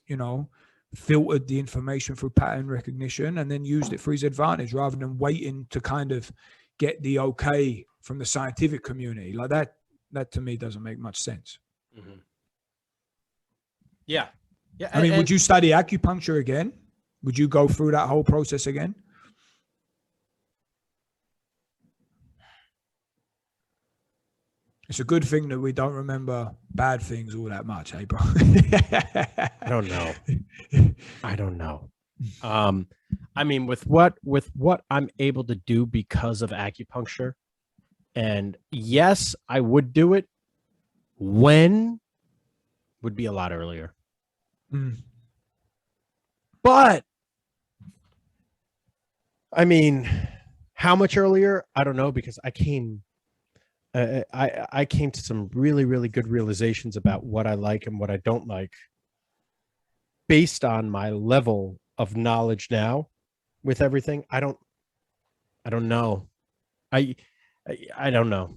filtered the information through pattern recognition, and then used it for his advantage rather than waiting to kind of get the okay from the scientific community. Like that to me doesn't make much sense. Mm-hmm. Yeah. Yeah. I mean, would you study acupuncture again? Would you go through that whole process again? It's a good thing that we don't remember bad things all that much, hey, bro? I don't know. I mean, with what I'm able to do because of acupuncture, and yes, I would do it. When would be a lot earlier. But I mean, how much earlier? I don't know, because I came to some really, really good realizations about what I like and what I don't like based on my level of knowledge now with everything. I don't know. I don't know.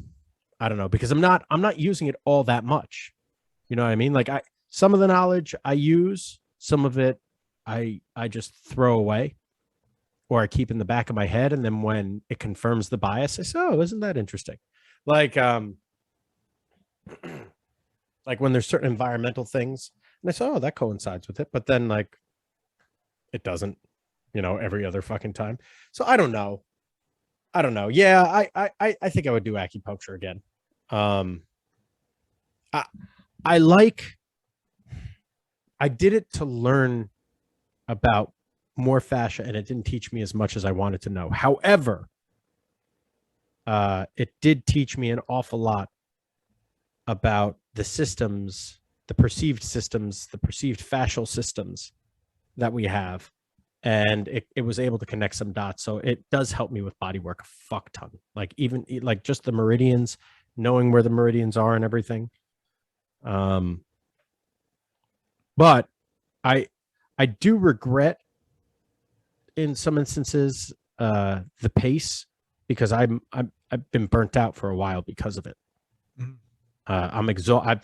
I don't know, because I'm not using it all that much. You know what I mean? Like some of the knowledge I use, some of it I just throw away or I keep in the back of my head. And then when it confirms the bias, I say, oh, isn't that interesting? Like when there's certain environmental things and I say, oh, that coincides with it. But then like, it doesn't, every other fucking time. So I don't know. Yeah. I think I would do acupuncture again. I did it to learn about more fascia, and it didn't teach me as much as I wanted to know. However, it did teach me an awful lot about the systems, the perceived fascial systems that we have. And it was able to connect some dots. So it does help me with bodywork a fuck ton. Like even like just the meridians, knowing where the meridians are and everything. But I do regret in some instances the pace, because I've been burnt out for a while because of it. Mm-hmm.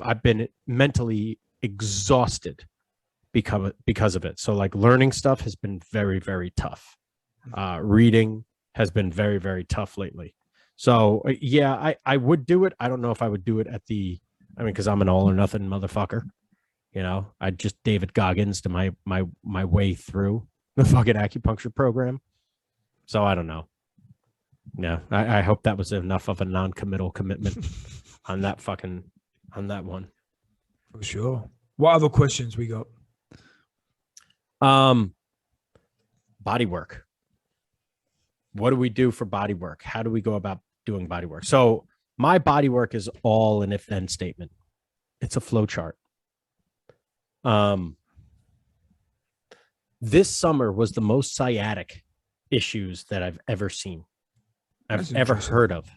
I've been mentally exhausted because of it. So like learning stuff has been very, very tough. Reading has been very, very tough lately. So yeah, I would do it. I don't know if I would do it at the I mean, because I'm an all or nothing motherfucker. You know, I just David Goggins to my way through the fucking acupuncture program. So I don't know. Yeah, I hope that was enough of a non-committal commitment on that one. For sure. What other questions we got? Bodywork. What do we do for bodywork? How do we go about doing bodywork? So my bodywork is all an if-then statement. It's a flow chart. This summer was the most sciatic issues that I've ever seen. I've ever heard of.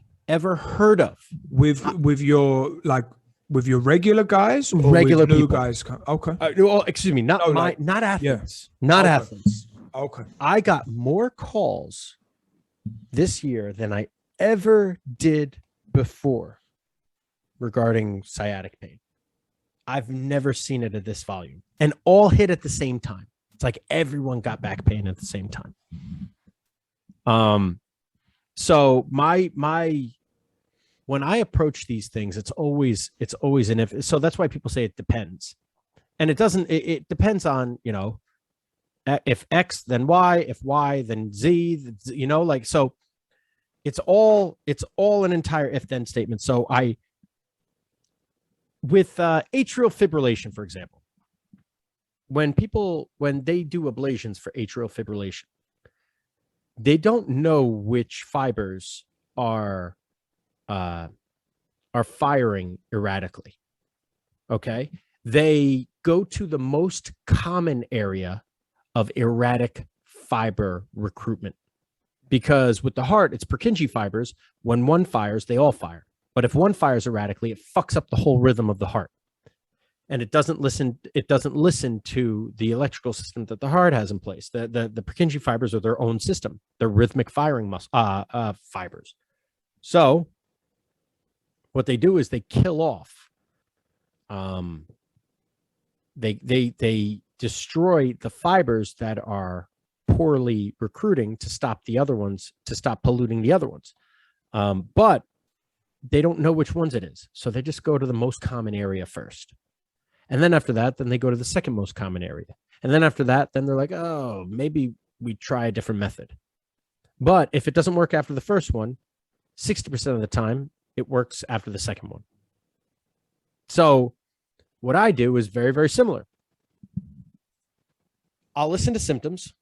With your regular guys or regular with new people. guys? Okay. Well, excuse me, not athletes. Yeah. Not okay. athletes. Okay. I got more calls this year than I ever did before regarding sciatic pain. I've never seen it at this volume, and all hit at the same time. It's like everyone got back pain at the same time. So my when I approach these things, it's always an if. So that's why people say it depends, and it doesn't. It depends on, you know, if X then Y, if Y then Z. You know, like, so it's all an entire if then statement. So with atrial fibrillation, for example, when they do ablations for atrial fibrillation, they don't know which fibers are firing erratically. Okay, they go to the most common area of erratic fiber recruitment, because with the heart, it's Purkinje fibers. When one fires, they all fire. But if one fires erratically, it fucks up the whole rhythm of the heart, and it doesn't listen to the electrical system that the heart has in place. The Purkinje fibers are their own system. They're rhythmic firing fibers. So what they do is they kill off. They destroy the fibers that are poorly recruiting to stop the other ones, to stop polluting the other ones. But they don't know which ones it is. So they just go to the most common area first. And then after that, then they go to the second most common area. And then after that, then they're like, oh, maybe we try a different method. But if it doesn't work after the first one, 60% of the time, it works after the second one. So what I do is very, very similar. I'll listen to symptoms.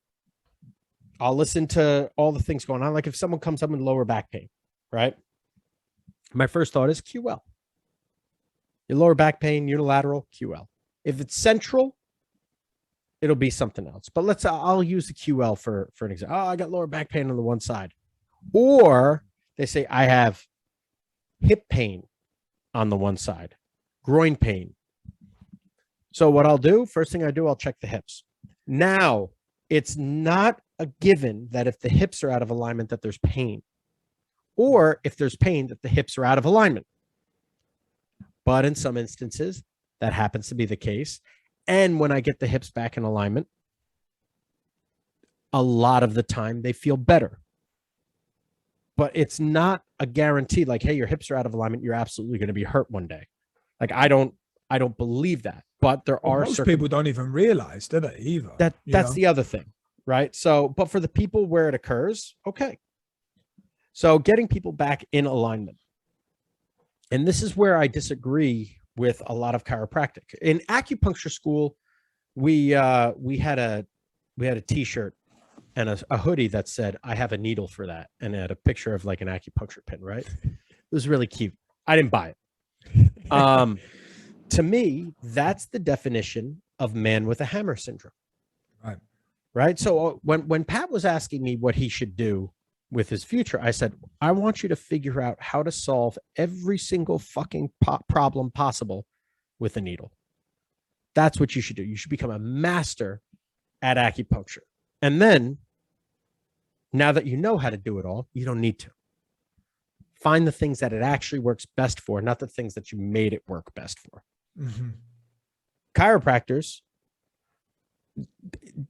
I'll listen to all the things going on. Like if someone comes up with lower back pain, right? My first thought is QL. Your lower back pain, unilateral, QL. If it's central, it'll be something else. But I'll use the QL for an example. Oh, I got lower back pain on the one side. Or they say I have hip pain on the one side, groin pain. So what I'll do, first thing I do, I'll check the hips. Now, it's not a given that if the hips are out of alignment that there's pain, or if there's pain that the hips are out of alignment. But in some instances, that happens to be the case. And when I get the hips back in alignment, a lot of the time they feel better. But it's not a guarantee like, hey, your hips are out of alignment, you're absolutely going to be hurt one day. Like, I don't believe that. But there are most people don't even realize, do they, either? That's the other thing, right? So, but for the people where it occurs, okay. So getting people back in alignment. And this is where I disagree with a lot of chiropractic. In acupuncture school, we had a t-shirt and a hoodie that said, I have a needle for that. And it had a picture of like an acupuncture pin, right? It was really cute. I didn't buy it. To me, that's the definition of man with a hammer syndrome. Right. So when Pat was asking me what he should do with his future, I said, I want you to figure out how to solve every single fucking problem possible with a needle. That's what you should do. You should become a master at acupuncture. And then, now that you know how to do it all, you don't need to. Find the things that it actually works best for, not the things that you made it work best for. Mm-hmm. Chiropractors,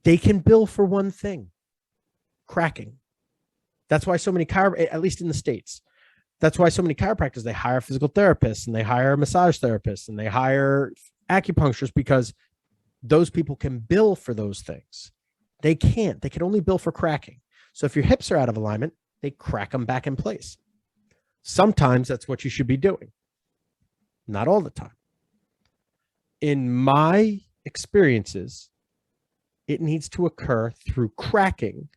they can bill for one thing: cracking. That's why so many at least in the States, That's why so many chiropractors, they hire physical therapists and they hire massage therapists and they hire acupuncturists, because those people can bill for those things. They can't. They can only bill for cracking. So if your hips are out of alignment, they crack them back in place. Sometimes that's what you should be doing. Not all the time. In my experiences, it needs to occur through cracking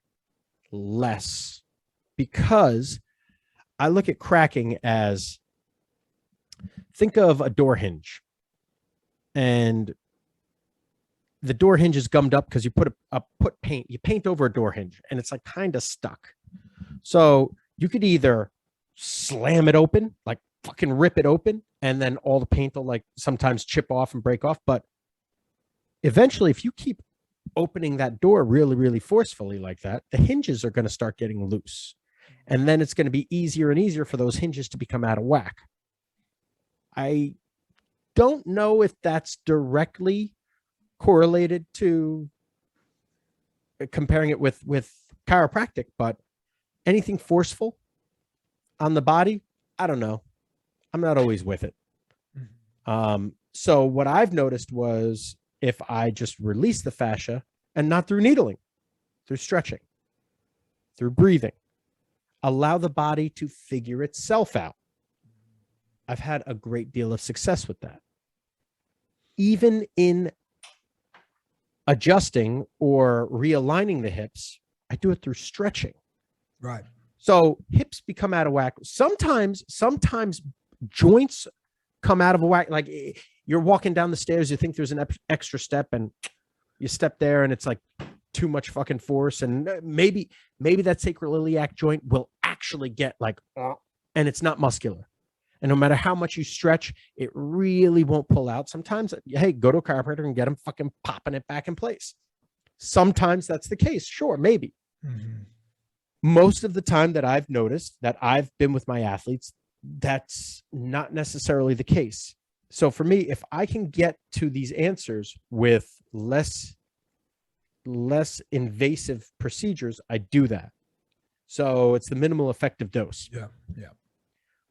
less, because I look at cracking as, think of a door hinge, and the door hinge is gummed up because you put paint, you paint over a door hinge, and it's like kind of stuck. So you could either slam it open, like fucking rip it open, and then all the paint will like sometimes chip off and break off. But eventually, if you keep opening that door really, really forcefully like that, the hinges are going to start getting loose. And then it's going to be easier and easier for those hinges to become out of whack. I don't know if that's directly correlated to comparing it with chiropractic, but anything forceful on the body, I don't know. I'm not always with it. So what I've noticed was, if I just release the fascia, and not through needling, through stretching, through breathing, allow the body to figure itself out. I've had a great deal of success with that. Even in adjusting or realigning the hips, I do it through stretching. Right. So hips become out of whack. Sometimes joints come out of whack. Like you're walking down the stairs, you think there's an extra step, and you step there and it's like too much fucking force. And maybe that sacroiliac joint will actually get like, and it's not muscular. And no matter how much you stretch, it really won't pull out. Sometimes, hey, go to a chiropractor and get them fucking popping it back in place. Sometimes that's the case. Sure, maybe. Mm-hmm. Most of the time that I've noticed that I've been with my athletes, that's not necessarily the case. So for me, if I can get to these answers with less invasive procedures, I do that. So it's the minimal effective dose. Yeah. Yeah.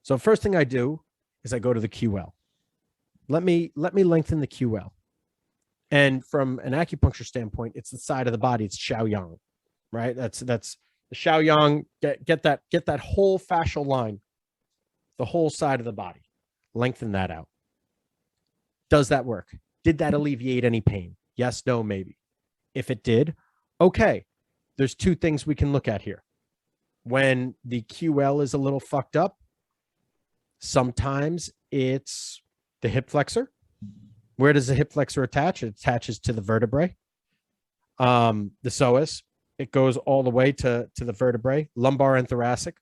So first thing I do is I go to the QL. Let me lengthen the QL. And from an acupuncture standpoint, it's the side of the body. It's Xiaoyang, right? That's the Xiaoyang. Get that whole fascial line, the whole side of the body. Lengthen that out. Does that work? Did that alleviate any pain? Yes, no, maybe. If it did, okay. There's two things we can look at here. When the QL is a little fucked up, sometimes it's the hip flexor. Where does the hip flexor attach? It attaches to the vertebrae. The psoas, it goes all the way to the vertebrae, lumbar and thoracic,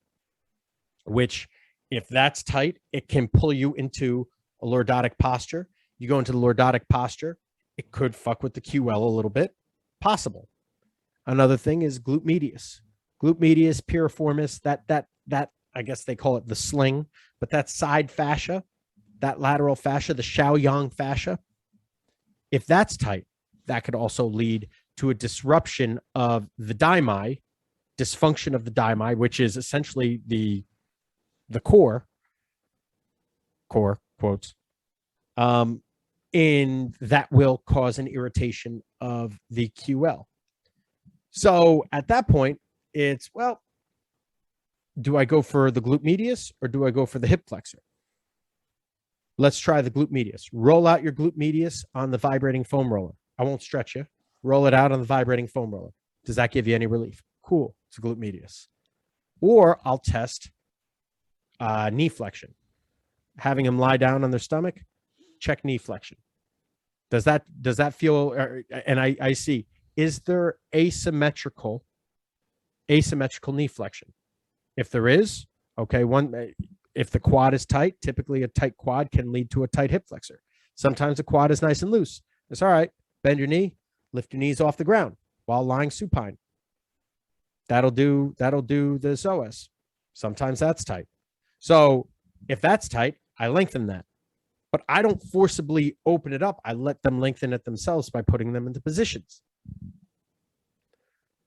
which if that's tight, it can pull you into a lordotic posture. You go into the lordotic posture, it could fuck with the QL a little bit. Possible. Another thing is glute medius. Glute medius, piriformis, that I guess they call it the sling, but that side fascia, that lateral fascia, the Xiaoyang fascia, if that's tight, that could also lead to a disruption of the daimai, dysfunction of the daimai, which is essentially the core quotes, and that will cause an irritation of the QL. So at that point, it's, well, do I go for the glute medius or do I go for the hip flexor? Let's try the glute medius. Roll out your glute medius on the vibrating foam roller. I won't stretch you. Roll it out on the vibrating foam roller. Does that give you any relief? Cool. It's a glute medius. Or I'll test knee flexion. Having them lie down on their stomach, check knee flexion. Does that feel, and I see, is there asymmetrical knee flexion? If there is, okay, if the quad is tight, typically a tight quad can lead to a tight hip flexor. Sometimes the quad is nice and loose. It's all right. Bend your knee, lift your knees off the ground while lying supine. That'll do the psoas. Sometimes that's tight. So if that's tight, I lengthen that. But I don't forcibly open it up. I let them lengthen it themselves by putting them into positions.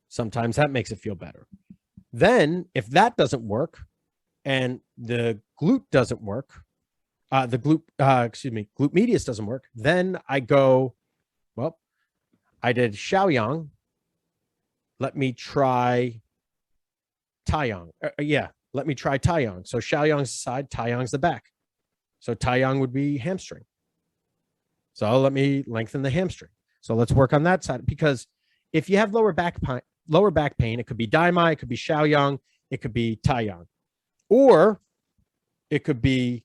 Sometimes that makes it feel better. Then, if that doesn't work, and the glute doesn't work, glute medius doesn't work, then I go, well, I did Shaoyang. Let me try Taiyang. Let me try Taiyang. So Shaoyang's the side, Taiyang's the back. So Taiyang would be hamstring. So let me lengthen the hamstring. So let's work on that side, because if you have lower back pain, it could be Daimai, it could be Shaoyang, it could be Taiyang, or it could be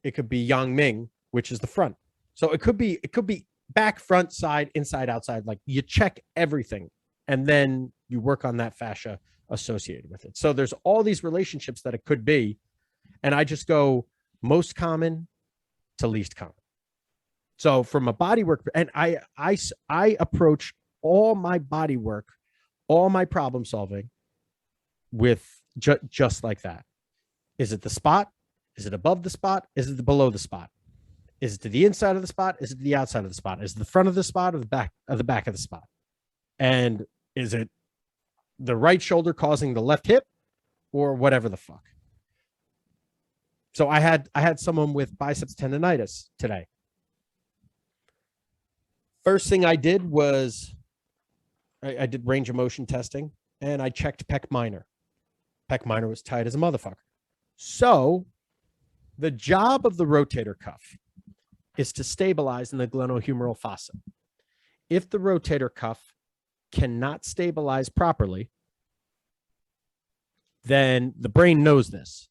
Yang Ming, which is the front. So it could be back, front, side, inside, outside. Like, you check everything, and then you work on that fascia associated with it. So there's all these relationships that it could be, and I just go most common to least common. So from a body work, and I approach all my body work, all my problem solving with just like that. Is it the spot? Is it above the spot? Is it below the spot? Is it to the inside of the spot? Is it to the outside of the spot? Is it the front of the spot or the back of the spot? And is it the right shoulder causing the left hip, or whatever the fuck? So I had someone with biceps tendonitis today. First thing I did was I did range of motion testing, and I checked pec minor. Pec minor was tight as a motherfucker. So the job of the rotator cuff is to stabilize in the glenohumeral fossa. If the rotator cuff cannot stabilize properly, then the brain knows this,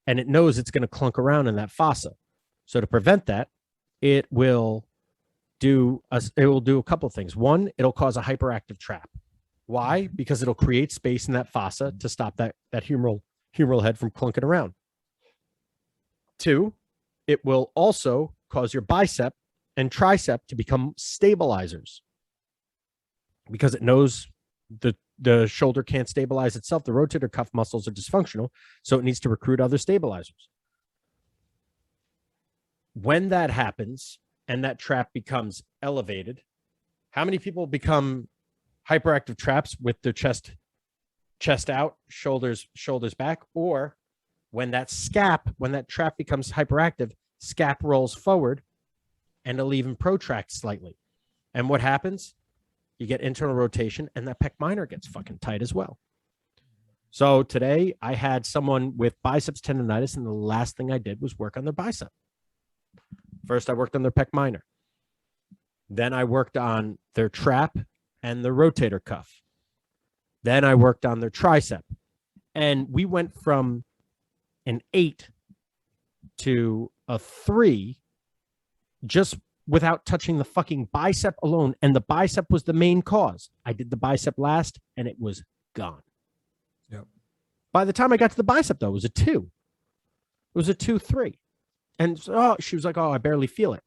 and it knows it's going to clunk around in that fossa. So to prevent that, it will do a couple of things. One, it'll cause a hyperactive trap. Why? Because it'll create space in that fossa to stop that humeral head from clunking around. Two, it will also cause your bicep and tricep to become stabilizers, because it knows the shoulder can't stabilize itself. The rotator cuff muscles are dysfunctional, so it needs to recruit other stabilizers. When that happens and that trap becomes elevated, how many people become hyperactive traps with their chest out, shoulders back? Or when that trap becomes hyperactive, scap rolls forward and it'll even protract slightly. And what happens? You get internal rotation, and that pec minor gets fucking tight as well. So today I had someone with biceps tendonitis, and the last thing I did was work on their bicep. First, I worked on their pec minor. Then I worked on their trap and the rotator cuff. Then I worked on their tricep. And we went from an 8 to a 3 just without touching the fucking bicep alone. And the bicep was the main cause. I did the bicep last, and it was gone. Yep. By the time I got to the bicep, though, it was a 2. It was a 2-3. And so, she was like, oh, I barely feel it.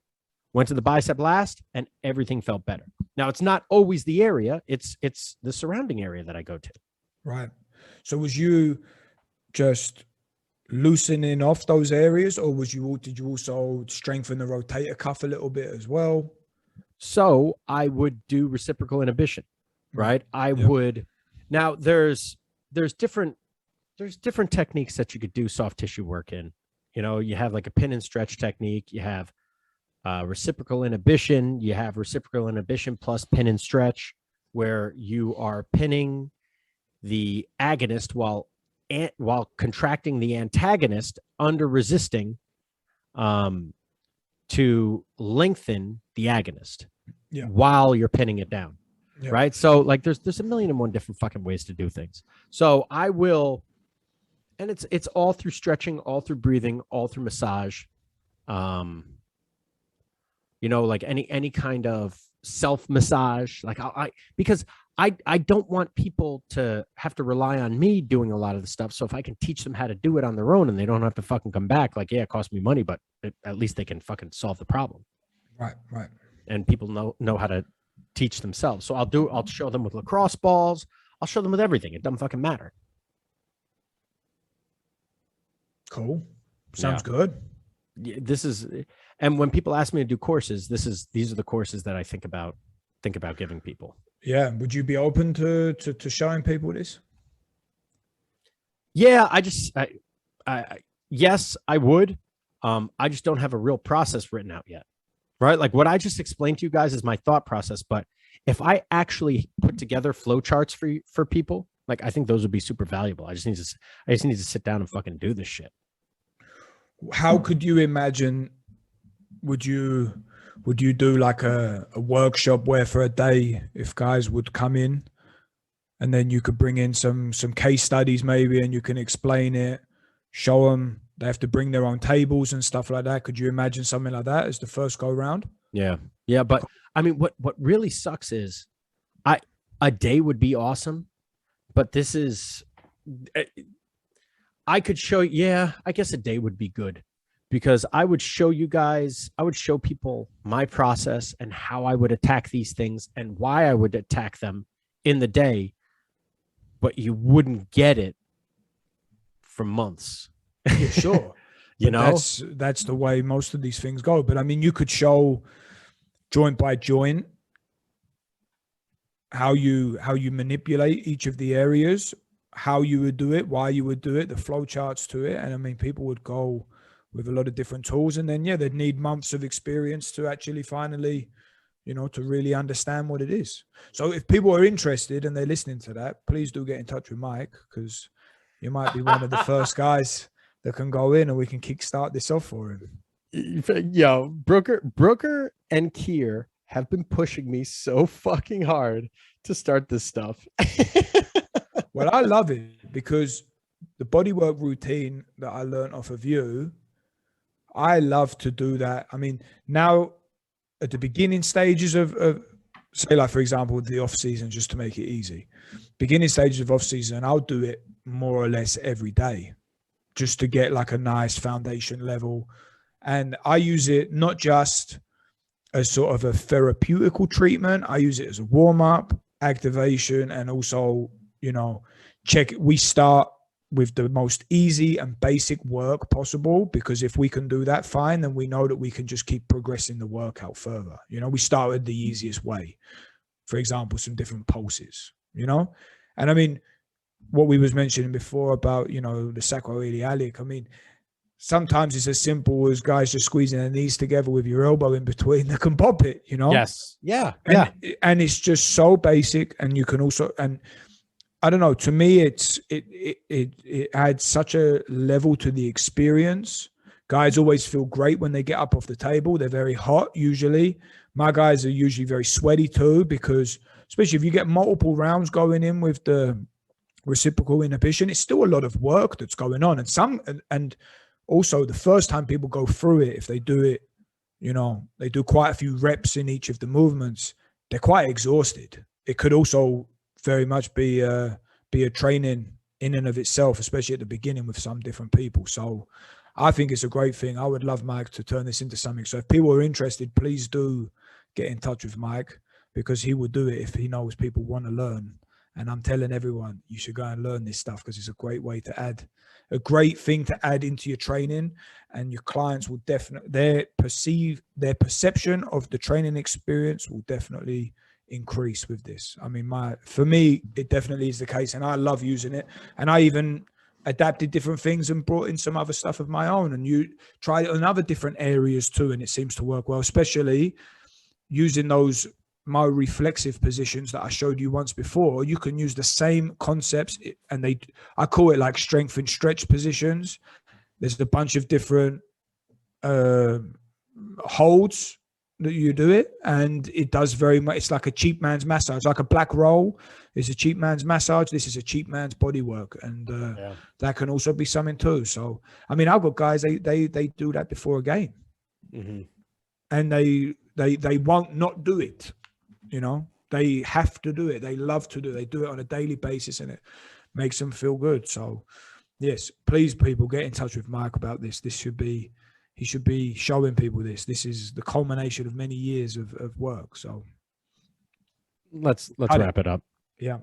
Went to the bicep last, and everything felt better. Now, it's not always the area. It's the surrounding area that I go to. Right. So was you just loosening off those areas, or did you also strengthen the rotator cuff a little bit as well? So I would do reciprocal inhibition, right? I would. Now there's different techniques that you could do soft tissue work in. You know, you have like a pin and stretch technique. You have reciprocal inhibition. You have reciprocal inhibition plus pin and stretch, where you are pinning the agonist while contracting the antagonist under resisting to lengthen the agonist while you're pinning it down. Right. So like there's a million and one different fucking ways to do things. So I will, and it's all through stretching, all through breathing, all through massage. You know, like any kind of self massage, like because I don't want people to have to rely on me doing a lot of the stuff. So if I can teach them how to do it on their own, and they don't have to fucking come back, like, yeah, it cost me money, but at least they can fucking solve the problem. Right. And people know how to teach themselves. So I'll show them with lacrosse balls. I'll show them with everything. It doesn't fucking matter. Cool. Sounds good. And when people ask me to do courses, these are the courses that I think about giving people. Yeah. Would you be open to showing people this? Yeah, yes, I would. I just don't have a real process written out yet, right? Like what I just explained to you guys is my thought process, but if I actually put together flow charts for people, like I think those would be super valuable. I just need to sit down and fucking do this shit. How could you imagine? Would you do like a workshop where for a day, if guys would come in, and then you could bring in some case studies maybe, and you can explain it, show them. They have to bring their own tables and stuff like that. Could you imagine something like that as the first go round? Yeah. Yeah, but I mean what really sucks is I a day would be awesome, but this is I could show, yeah, I guess a day would be good because I would show you guys, I would show people my process and how I would attack these things and why I would attack them in the day, but you wouldn't get it for months. Yeah, sure. You know, that's the way most of these things go. But I mean, you could show joint by joint how you manipulate each of the areas, how you would do it, why you would do it, the flow charts to it. And I mean, people would go with a lot of different tools, and then they'd need months of experience to actually finally, to really understand what it is. So if people are interested and they're listening to that, please do get in touch with Mike, because you might be one of the first guys that can go in and we can kickstart this off for him. Yo, Brooker and Kier have been pushing me so fucking hard to start this stuff. Well, I love it because the bodywork routine that I learned off of you, I love to do that. I mean, now at the beginning stages of say, like, for example, the off season, just to make it easy, beginning stages of off season, I'll do it more or less every day just to get like a nice foundation level. And I use it not just as sort of a therapeutical treatment. I use it as a warm up, activation, and also, check. We start with the most easy and basic work possible, because if we can do that, fine, then we know that we can just keep progressing the workout further. We start with the easiest way. For example, some different pulses, and I mean, what we was mentioning before about, the sacroiliac, I mean, sometimes it's as simple as guys just squeezing their knees together with your elbow in between that can pop it, Yes. Yeah. And it's just so basic. And you can also, and I don't know, to me, it adds such a level to the experience. Guys always feel great when they get up off the table. They're very hot usually. My guys are usually very sweaty too, because especially if you get multiple rounds going in with the reciprocal inhibition, it's still a lot of work that's going on. And also the first time people go through it, if they do it, they do quite a few reps in each of the movements, they're quite exhausted. It could also very much be a training in and of itself, especially at the beginning with some different people. So I think it's a great thing. I would love Mike to turn this into something. So if people are interested, please do get in touch with Mike, because he will do it if he knows people want to learn. And I'm telling everyone, you should go and learn this stuff, because it's a great way to add, a great thing to add into your training. And your clients will definitely, their perception of the training experience will definitely increase with this. I mean, for me, it definitely is the case, and I love using it. And I even adapted different things and brought in some other stuff of my own, and you tried it in other different areas too, and it seems to work well, especially using those more reflexive positions that I showed you once before. You can use the same concepts, and I call it like strength and stretch positions. There's a bunch of different holds that you do it, and it does very much. It's like a cheap man's massage, like a black roll is a cheap man's massage. This is a cheap man's body work, and that can also be something too. So I mean, I've got guys, they do that before a game, and they won't not do it. They have to do it. They love to do it. They do it on a daily basis, and it makes them feel good. So yes, please, people, get in touch with Mike about this. He should be showing people this. This is the culmination of many years of work. So let's wrap it up. Yeah.